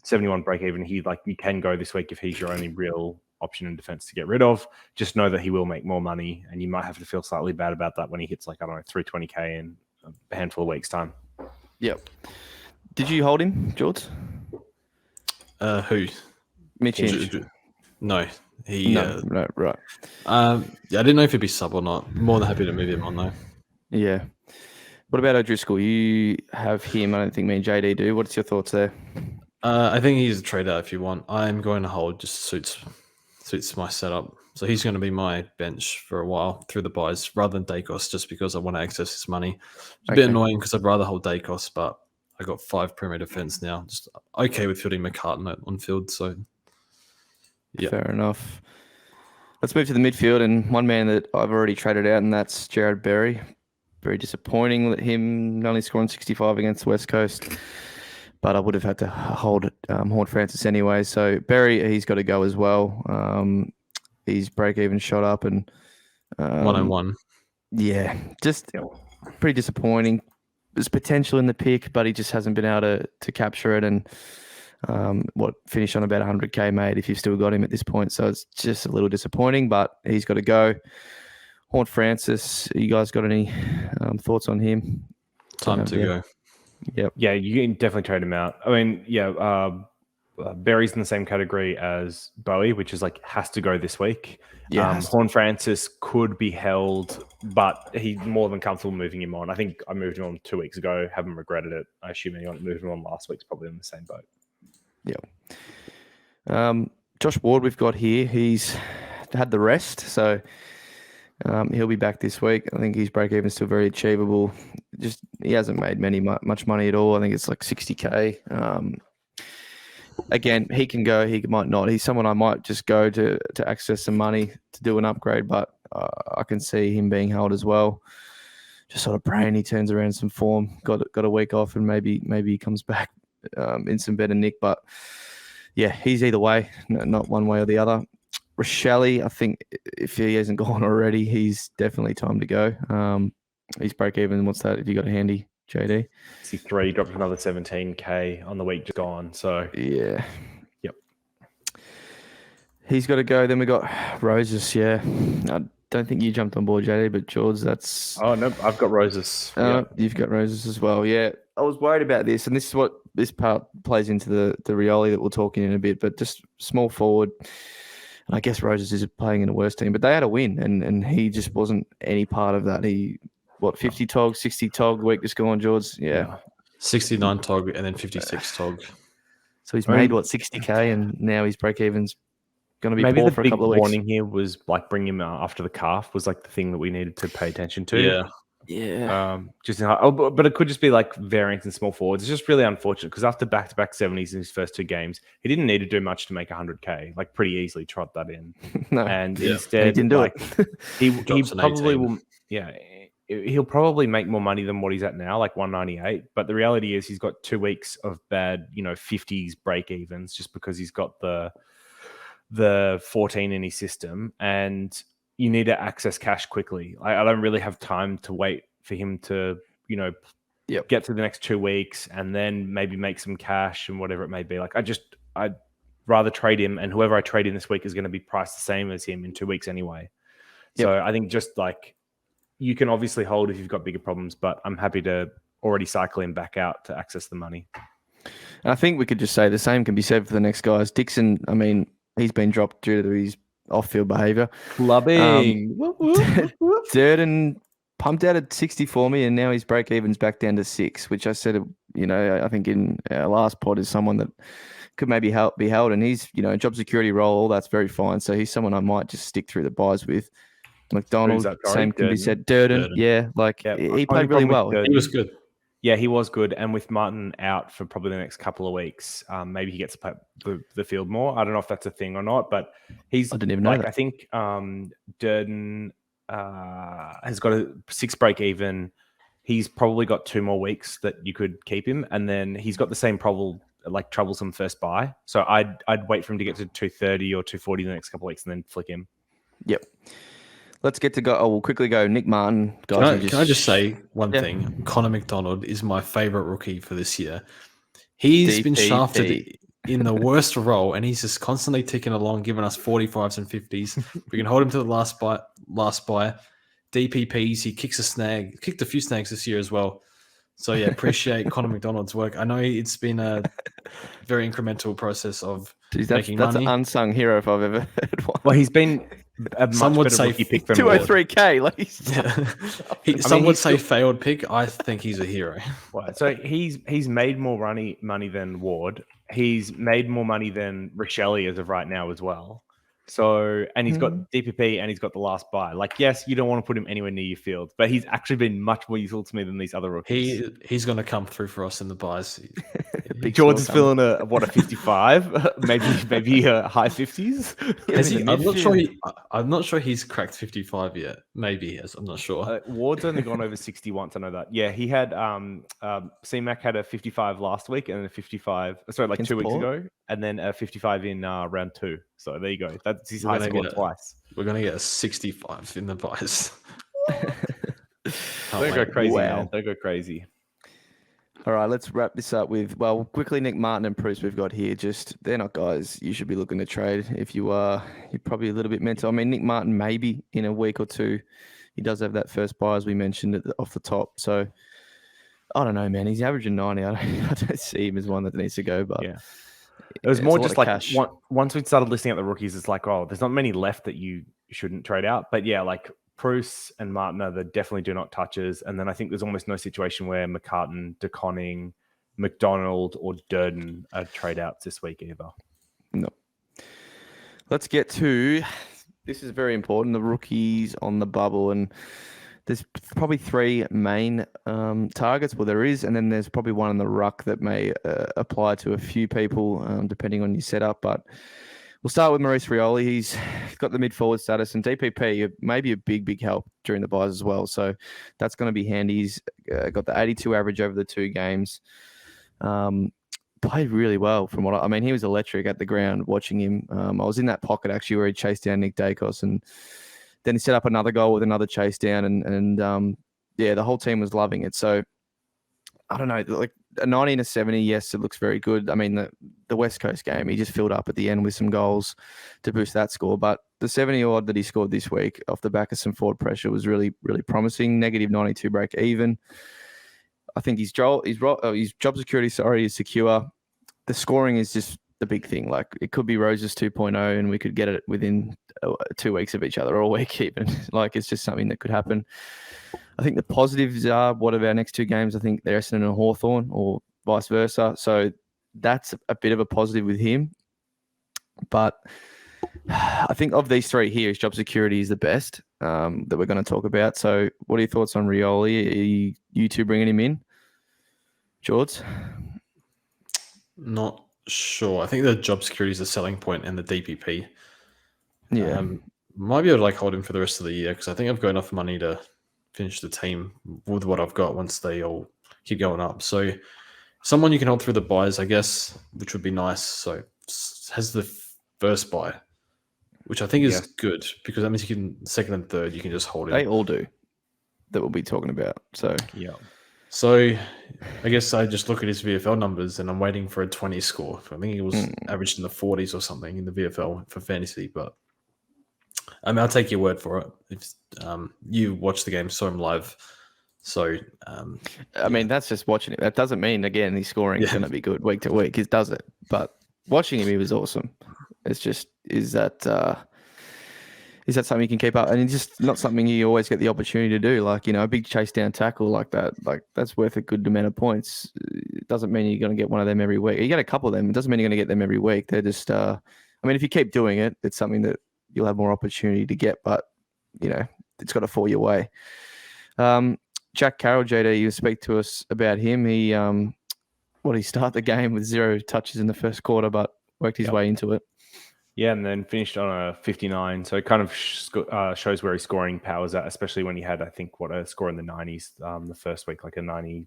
71 break even, you can go this week if he's your only real option in defense to get rid of. Just know that he will make more money, and you might have to feel slightly bad about that when he hits 320k in a handful of weeks time. Yep. Did you hold him, George? Who? Mitch Hinge. No. No, right. I didn't know if he'd be sub or not. More than happy to move him on though. Yeah. What about O'Driscoll? You have him. I don't think me and JD do. What's your thoughts there? I think he's a trade out if you want. I'm going to hold. Just suits my setup. So he's going to be my bench for a while through the buys rather than Dacos, just because I want to access his money. It's a bit annoying because I'd rather hold Dacos, but I got 5 perimeter defense now. Just okay with fielding McCartan on field. So yeah, fair enough. Let's move to the midfield, and one man that I've already traded out, and that's Jared Berry. Very disappointing that him only scoring 65 against the West Coast. But I would have had to hold Horn Francis anyway. So Berry, he's got to go as well. His break even shot up, and 101. Yeah, just pretty disappointing. There's potential in the pick, but he just hasn't been able to capture it. And finish on about 100k made if you've still got him at this point. So it's just a little disappointing, but he's got to go. Horn Francis, you guys got any thoughts on him? Time to go. Yep. Yeah, you can definitely trade him out. I mean, yeah, Berry's in the same category as Bowie, which is like has to go this week. Yeah, Horn Francis could be held, but he's more than comfortable moving him on. I think I moved him on 2 weeks ago. Haven't regretted it. I assume anyone moved him on last week's probably in the same boat. Yeah. Josh Ward, we've got here. He's had the rest, so he'll be back this week. I think his break even is still very achievable. Just he hasn't made much money at all. I think it's like 60K. Again, he can go, he might not. He's someone I might just go to access some money to do an upgrade, but I can see him being held as well. Just sort of praying he turns around some form. Got a week off and maybe he comes back in some better nick. But yeah, he's either way, not one way or the other. Rochelle, I think if he hasn't gone already, he's definitely time to go. He's break even. What's that? If you got a handy, JD? 63 dropped another 17K on the week just gone. So yeah, yep. He's got to go. Then we got Roses. Yeah, I don't think you jumped on board, JD, but George, that's. Oh no, I've got Roses. You've got Roses as well. Yeah, I was worried about this, and this is what this part plays into the Rioli that we'll talk in a bit. But just small forward. And I guess Roses is playing in a worse team, but they had a win, and he just wasn't any part of that. 50 tog, 60 tog week just gone, George? Yeah. 69 tog and then 56 tog. So he's made, 60K, and now his break-even's going to be maybe poor the for a big couple of weeks. warning here was like bring him after the calf was like the thing that we needed to pay attention to. Yeah. But it could just be like variance in small forwards. It's just really unfortunate because after back-to-back 70s in his first 2 games, he didn't need to do much to make 100K. Like pretty easily trot that in. No. And Yeah. instead, he didn't do it. he probably will. Yeah. He'll probably make more money than what he's at now, like 198. But the reality is he's got 2 weeks of bad, 50s break evens just because he's got the 14 in his system, and you need to access cash quickly. I don't really have time to wait for him to, get to the next 2 weeks and then maybe make some cash and whatever it may be. Like I'd rather trade him, and whoever I trade in this week is going to be priced the same as him in 2 weeks anyway. Yep. So I think just like, you can obviously hold if you've got bigger problems, but I'm happy to already cycle him back out to access the money. And I think we could just say the same can be said for the next guys. Dixon, I mean, he's been dropped due to his off-field behaviour. Clubbing. Durden pumped out at 60 for me, and now his break-even's back down to 6, which I said, I think in our last pod is someone that could maybe be held, and he's, job security role, all that's very fine. So he's someone I might just stick through the buys with. McDonald, same can be said. Durden. Yeah, he played really well. He was good. Yeah, he was good. And with Martin out for probably the next couple of weeks, maybe he gets to play the field more. I don't know if that's a thing or not, but I didn't even know that. I think Durden has got a 6 break even. He's probably got 2 more weeks that you could keep him, and then he's got the same troublesome first buy. So I'd wait for him to get to 230 or 240 the next couple of weeks, and then flick him. Yep. Let's get to go. Oh, we'll quickly go. Nick Martin. Guys, can I just say one thing? Connor McDonald is my favourite rookie for this year. He's been shafted in the worst role, and he's just constantly ticking along, giving us 45s and 50s. We can hold him to the last buy. DPPs, he kicked a few snags this year as well. So yeah, appreciate Connor McDonald's work. I know it's been a very incremental process of making money. That's an unsung hero if I've ever heard one. Well, he's been some would say pick from 203K. Some would say failed pick. I think he's a hero. Right. So he's made more money than Ward. He's made more money than Rochelle as of right now as well. So, and he's got DPP and he's got the last buy. Like, yes, you don't want to put him anywhere near your field, but he's actually been much more useful to me than these other rookies. He's going to come through for us in the buys. George is feeling a 55, maybe a high 50s. I'm not sure he's cracked 55 yet. Maybe he has. I'm not sure. Ward's only gone over 60 once. I know that. Yeah, he had C-Mac had a 55 last week and a 55. Sorry, like 2 weeks ago, and then a 55 in round 2. So there you go. That's his high score twice. We're going to get a 65 in the buys. Don't go crazy, man. Don't go crazy. All right, let's wrap this up with, quickly, Nick Martin and Bruce we've got here. They're not guys you should be looking to trade. If you are, you're probably a little bit mental. I mean, Nick Martin, maybe in a week or two, he does have that first buy, as we mentioned, off the top. So, I don't know, man. He's averaging 90. I don't see him as one that needs to go, but... Yeah. It was it's more a lot just of like cash. once we started listing out the rookies, it's like, oh, there's not many left that you shouldn't trade out. But yeah, like Bruce and Martin are the definitely do not touches. And then I think there's almost no situation where McCartan, DeConning, McDonald, or Durden are trade outs this week either. No. Let's get to, this is very important, the rookies on the bubble. And there's probably three main targets. Well, there is, and then there's probably one in the ruck that may apply to a few people, depending on your setup. But we'll start with Maurice Rioli. He's got the mid-forward status, and DPP may be a big help during the buys as well. So that's going to be handy. He's got the 82 average over the 2 games. Played really well from what I mean. He was electric at the ground watching him. I was in that pocket actually where he chased down Nick Dacos, and then he set up another goal with another chase down, and yeah, the whole team was loving it. So I don't know, like a 90 and a 70, yes, it looks very good. I mean, the West Coast game, he just filled up at the end with some goals to boost that score. But the 70 odd that he scored this week off the back of some forward pressure was really promising. Negative 92 break even. I think his job security, is secure. The scoring is just the big thing. Like it could be Roses 2.0 and we could get it within 2 weeks of each other, or a week even. Like it's just something that could happen. I think the positives are, what of our next 2 games? I think they're Essendon and Hawthorn, or vice versa. So that's a bit of a positive with him. But I think of these 3 here, his job security is the best that we're going to talk about. So what are your thoughts on Rioli? Are you two bringing him in? George? Not sure. I think the job security is the selling point, and the DPP. Yeah. Might be able to like hold him for the rest of the year, because I think I've got enough money to finish the team with what I've got once they all keep going up. So someone you can hold through the buys, I guess, which would be nice. So has the first buy, which I think is good, because that means you can second and third, you can just hold him. They all do that we'll be talking about. So yeah. So I guess I just look at his VFL numbers and I'm waiting for a 20 score. I think he was averaged in the 40s or something in the VFL for fantasy, but I mean, I'll take your word for it. If you watch the game, saw him live. So, I mean, that's just watching it. That doesn't mean, again, his scoring is going to be good week to week. It does it. But watching him, he was awesome. It's just, is that something you can keep up? And it's just not something you always get the opportunity to do. Like, a big chase down tackle like that, like that's worth a good amount of points. It doesn't mean you're going to get one of them every week. You get a couple of them. It doesn't mean you're going to get them every week. They're just, I mean, if you keep doing it, it's something that you'll have more opportunity to get, but it's got to fall your way. Jack Carroll, JD, you speak to us about him. He started the game with 0 touches in the first quarter, but worked his way into it. Yeah, and then finished on a 59. So it kind of shows where his scoring power's at, especially when he had, I think, a score in the 90s the first week, like a 90.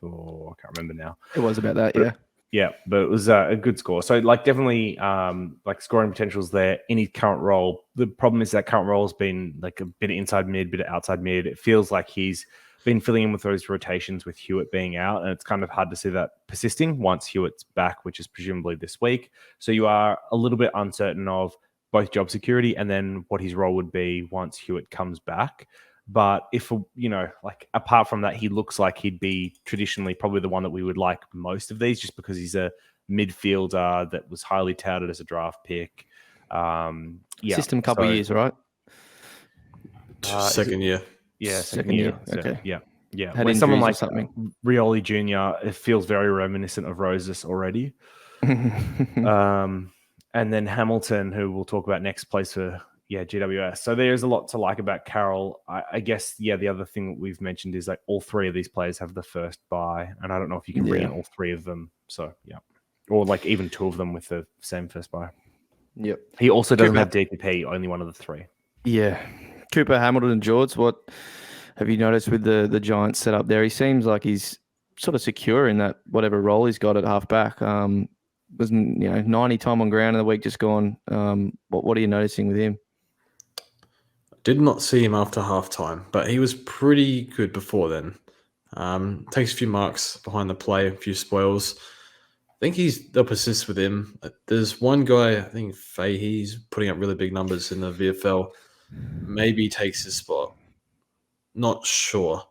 I can't remember now. It was about that, yeah. Yeah, but it was a good score. So, like, definitely, like, scoring potential's there in his current role. The problem is that current role has been, like, a bit of inside mid, bit of outside mid. It feels like he's been filling in with those rotations with Hewitt being out, and it's kind of hard to see that persisting once Hewitt's back, which is presumably this week. So you are a little bit uncertain of both job security and then what his role would be once Hewitt comes back. But if, like apart from that, he looks like he'd be traditionally probably the one that we would like most of these, just because he's a midfielder that was highly touted as a draft pick. System couple of years, right? Second year. Yeah, second year. Okay. Yeah. Had When someone like something. Rioli Jr., it feels very reminiscent of Roses already. And then Hamilton, who we'll talk about next, plays for GWS. So there's a lot to like about Carroll. I guess, the other thing that we've mentioned is like all 3 of these players have the first buy, and I don't know if you can bring in all 3 of them. So, or like even 2 of them with the same first buy. Yep. He also doesn't have DPP, only one of the 3. Yeah. Cooper, Hamilton, and George, what have you noticed with the Giants set up there? He seems like he's sort of secure in that whatever role he's got at halfback. Was 90 time on ground in the week just gone. What are you noticing with him? Did not see him after halftime, but he was pretty good before then. Takes a few marks behind the play, a few spoils. I think they'll persist with him. There's one guy, I think Fahey's putting up really big numbers in the VFL. Maybe takes his spot. Not sure.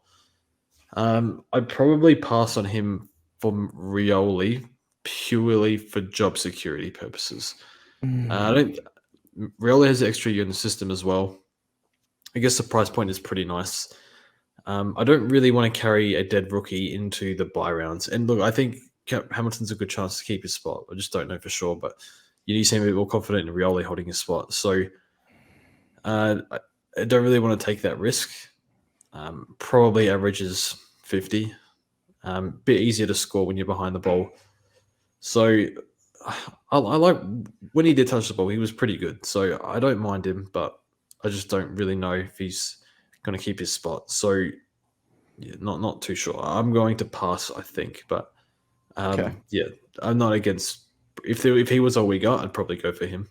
I'd probably pass on him for Rioli, purely for job security purposes. Mm. I don't. Rioli has an extra year in the system as well. I guess the price point is pretty nice. I don't really want to carry a dead rookie into the buy rounds. And look, I think Hamilton's a good chance to keep his spot. I just don't know for sure, but you need to seem a bit more confident in Rioli holding his spot. So I don't really want to take that risk. Probably averages 50. Bit easier to score when you're behind the ball. So I like when he did touch the ball, he was pretty good. So I don't mind him, but I just don't really know if he's going to keep his spot. So yeah, not too sure. I'm going to pass, I think, but Okay. yeah, I'm not against. If he was all we got, I'd probably go for him.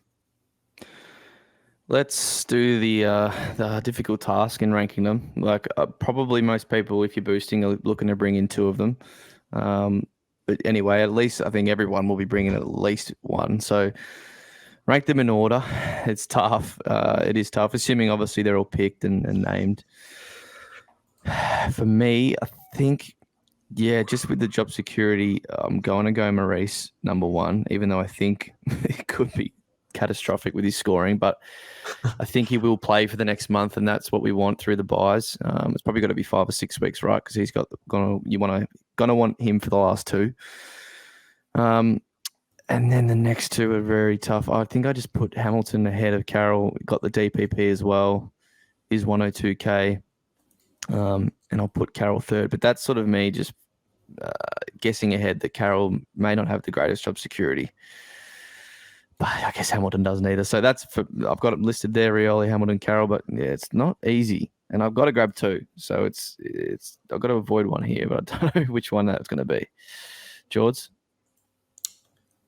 Let's do the difficult task in ranking them. Like probably most people, if you're boosting, are looking to bring in two of them. But anyway, at least I think everyone will be bringing at least one. So rank them in order. It's tough. It is tough, assuming obviously they're all picked and named. For me, I think, yeah, just with the job security, I'm going to go Maurice number one, even though I think it could be catastrophic with his scoring, but I think he will play for the next month, and that's what we want through the buys. It's probably got to be 5 or 6 weeks, right? Because he's gonna want him for the last two. And then the next two are very tough. I think I just put Hamilton ahead of Carroll. Got the DPP as well. Is 102k, and I'll put Carroll third. But that's sort of me just guessing ahead that Carroll may not have the greatest job security. But I guess Hamilton doesn't either. So I've got it listed there, Rioli, Hamilton, Carroll, but yeah, it's not easy. And I've got to grab two. So it's I've got to avoid one here, but I don't know which one that's going to be. George?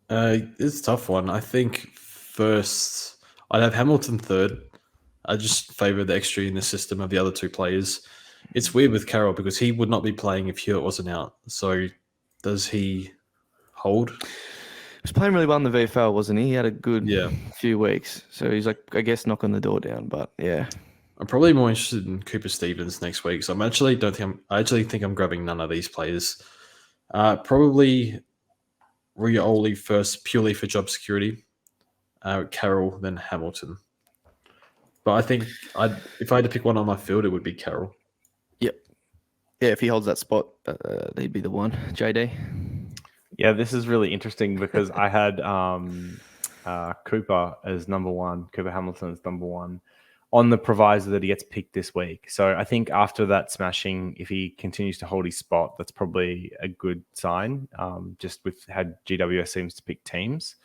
It's a tough one. I think first, I'd have Hamilton third. I just favour the extra in the system of the other two players. It's weird with Carroll because he would not be playing if Hewitt wasn't out. So does he hold? He was playing really well in the VFL, wasn't he? He had a good few weeks. So he's like, I guess, knocking the door down. But yeah. I'm probably more interested in Cooper Stevens next week. So I actually think I'm grabbing none of these players. Probably Rioli first, purely for job security. Carroll, then Hamilton. But I think if I had to pick one on my field, it would be Carroll. Yep. Yeah, if he holds that spot, he'd be the one. JD? Yeah, this is really interesting because I had Cooper as number one, Cooper Hamilton as number one, on the proviso that he gets picked this week. So I think after that smashing, if he continues to hold his spot, that's probably a good sign, just with how GWS seems to pick teams.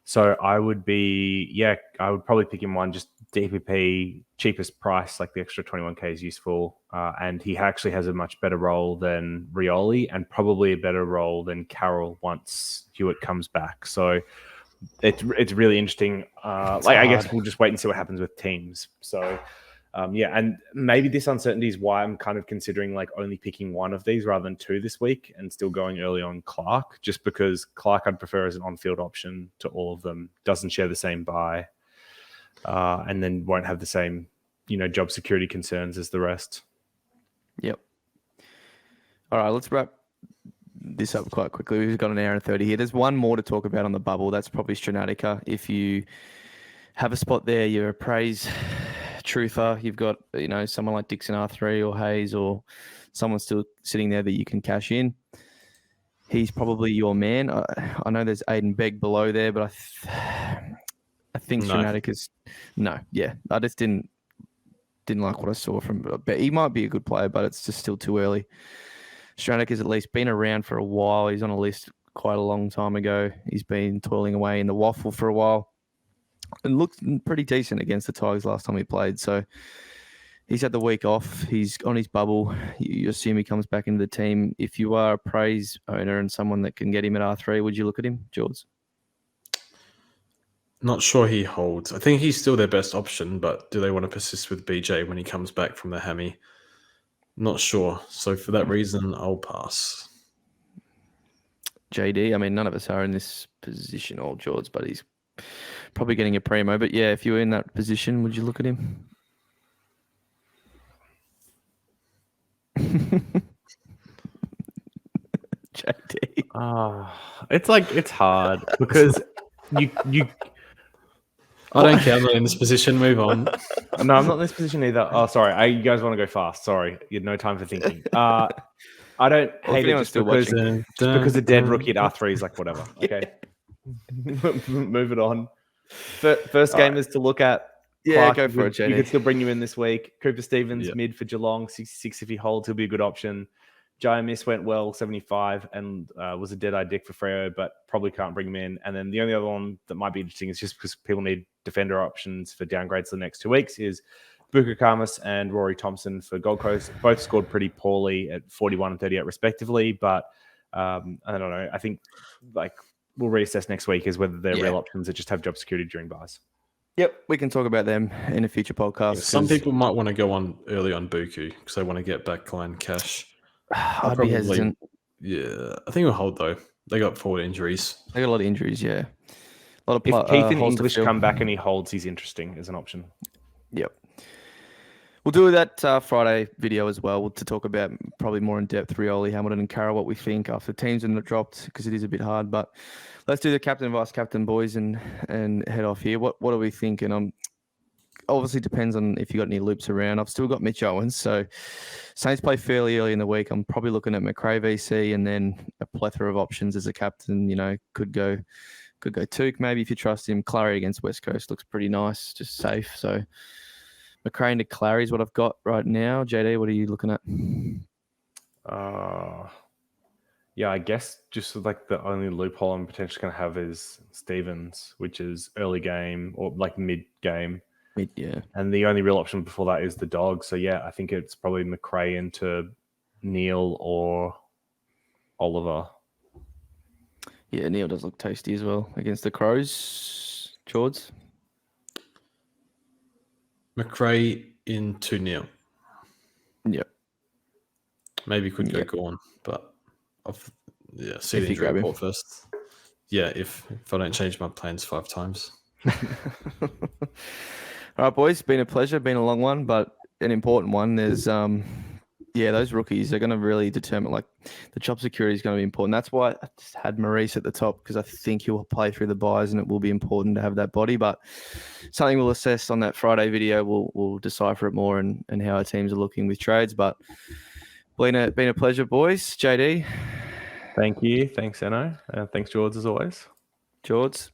So I would probably pick him one, just DPP, cheapest price, like the extra 21k is useful. And he actually has a much better role than Rioli and probably a better role than Carroll once Hewitt comes back. So it's really interesting. I guess we'll just wait and see what happens with teams. So and maybe this uncertainty is why I'm kind of considering like only picking one of these rather than two this week and still going early on Clark, just because Clark I'd prefer as an on-field option to all of them, doesn't share the same buy, and then won't have the same, job security concerns as the rest. Yep. All right, let's wrap this up quite quickly. We've got an hour and 30 here. There's one more to talk about on the bubble. That's probably Stranatica. If you have a spot there, you're a praise truther. You've got, someone like Dixon R3 or Hayes or someone still sitting there that you can cash in. He's probably your man. I know there's Aiden Begg below there, but I think Stranatica's no. Yeah, I just didn't like what I saw from. But he might be a good player, but it's just still too early. Stranatica's at least been around for a while. He's on a list quite a long time ago. He's been toiling away in the waffle for a while and looked pretty decent against the Tigers last time he played. So he's had the week off. He's on his bubble. You assume he comes back into the team. If you are a praise owner and someone that can get him at R3, would you look at him, George? Not sure he holds. I think he's still their best option, but do they want to persist with BJ when he comes back from the hammy? Not sure. So for that reason, I'll pass. JD, I mean, none of us are in this position, old George, but he's probably getting a primo. But yeah, if you were in that position, would you look at him? JD. It's hard because you I don't care. I'm not in this position. Move on. No, I'm not in this position either. Oh, sorry. You guys want to go fast. Sorry. You had no time for thinking. I don't hate it anyone's just because, a dead rookie at R3 is like, whatever. Okay. Move it on. First game is to look at. Yeah, Clark, go for it, You JD. could still bring you in this week. Cooper Stevens, Yep. mid for Geelong, 66 if he holds, he'll be a good option. Jai Miss went well, 75, and was a dead-eyed dick for Freo, but probably can't bring him in. And then the only other one that might be interesting is just because people need defender options for downgrades for the next 2 weeks is Buka Kamas and Rory Thompson for Gold Coast. Both scored pretty poorly at 41 and 38 respectively, but I don't know. I think we'll reassess next week as whether they're real options that just have job security during buys. Yep, we can talk about them in a future podcast. Some people might want to go on early on Buku because they want to get backline cash. I'd be hesitant. Yeah, I think we'll hold though. They got forward injuries. They got a lot of injuries, yeah. A lot of If Keith and holes to English fill. come back and he holds, he's interesting as an option. Yep. We'll do that Friday video as well to talk about probably more in depth Rioli, Hamilton and Carroll, what we think after teams are dropped because it is a bit hard. But let's do the captain and vice captain boys and head off here. What are we thinking? Obviously depends on if you got any loops around. I've still got Mitch Owens, so Saints play fairly early in the week. I'm probably looking at McRae VC and then a plethora of options as a captain. You know, could go Took maybe if you trust him. Clary against West Coast looks pretty nice, just safe. So McRae to Clary is what I've got right now. JD, what are you looking at? Yeah, I guess just like the only loophole I'm potentially going to have is Stevens, which is early game or like mid game. Yeah. And the only real option before that is the dog. So yeah, I think it's probably McRae into Neil or Oliver. Yeah, Neil does look tasty as well against the Crows. George? McRae into Neil. Yep. Maybe could go Gorn, but see the injury report first. Yeah, if I don't change my plans 5 times. All right, boys, been a pleasure. Been a long one, but an important one. There's those rookies are going to really determine, like, the job security is going to be important. That's why I just had Maurice at the top, because I think he will play through the buys and it will be important to have that body. But something we'll assess on that Friday video. We'll decipher it more and how our teams are looking with trades. But been a pleasure, boys. JD. Thank you. Thanks, Eno. Thanks, George, as always. George.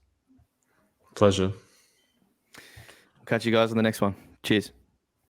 Pleasure. Catch you guys on the next one. Cheers.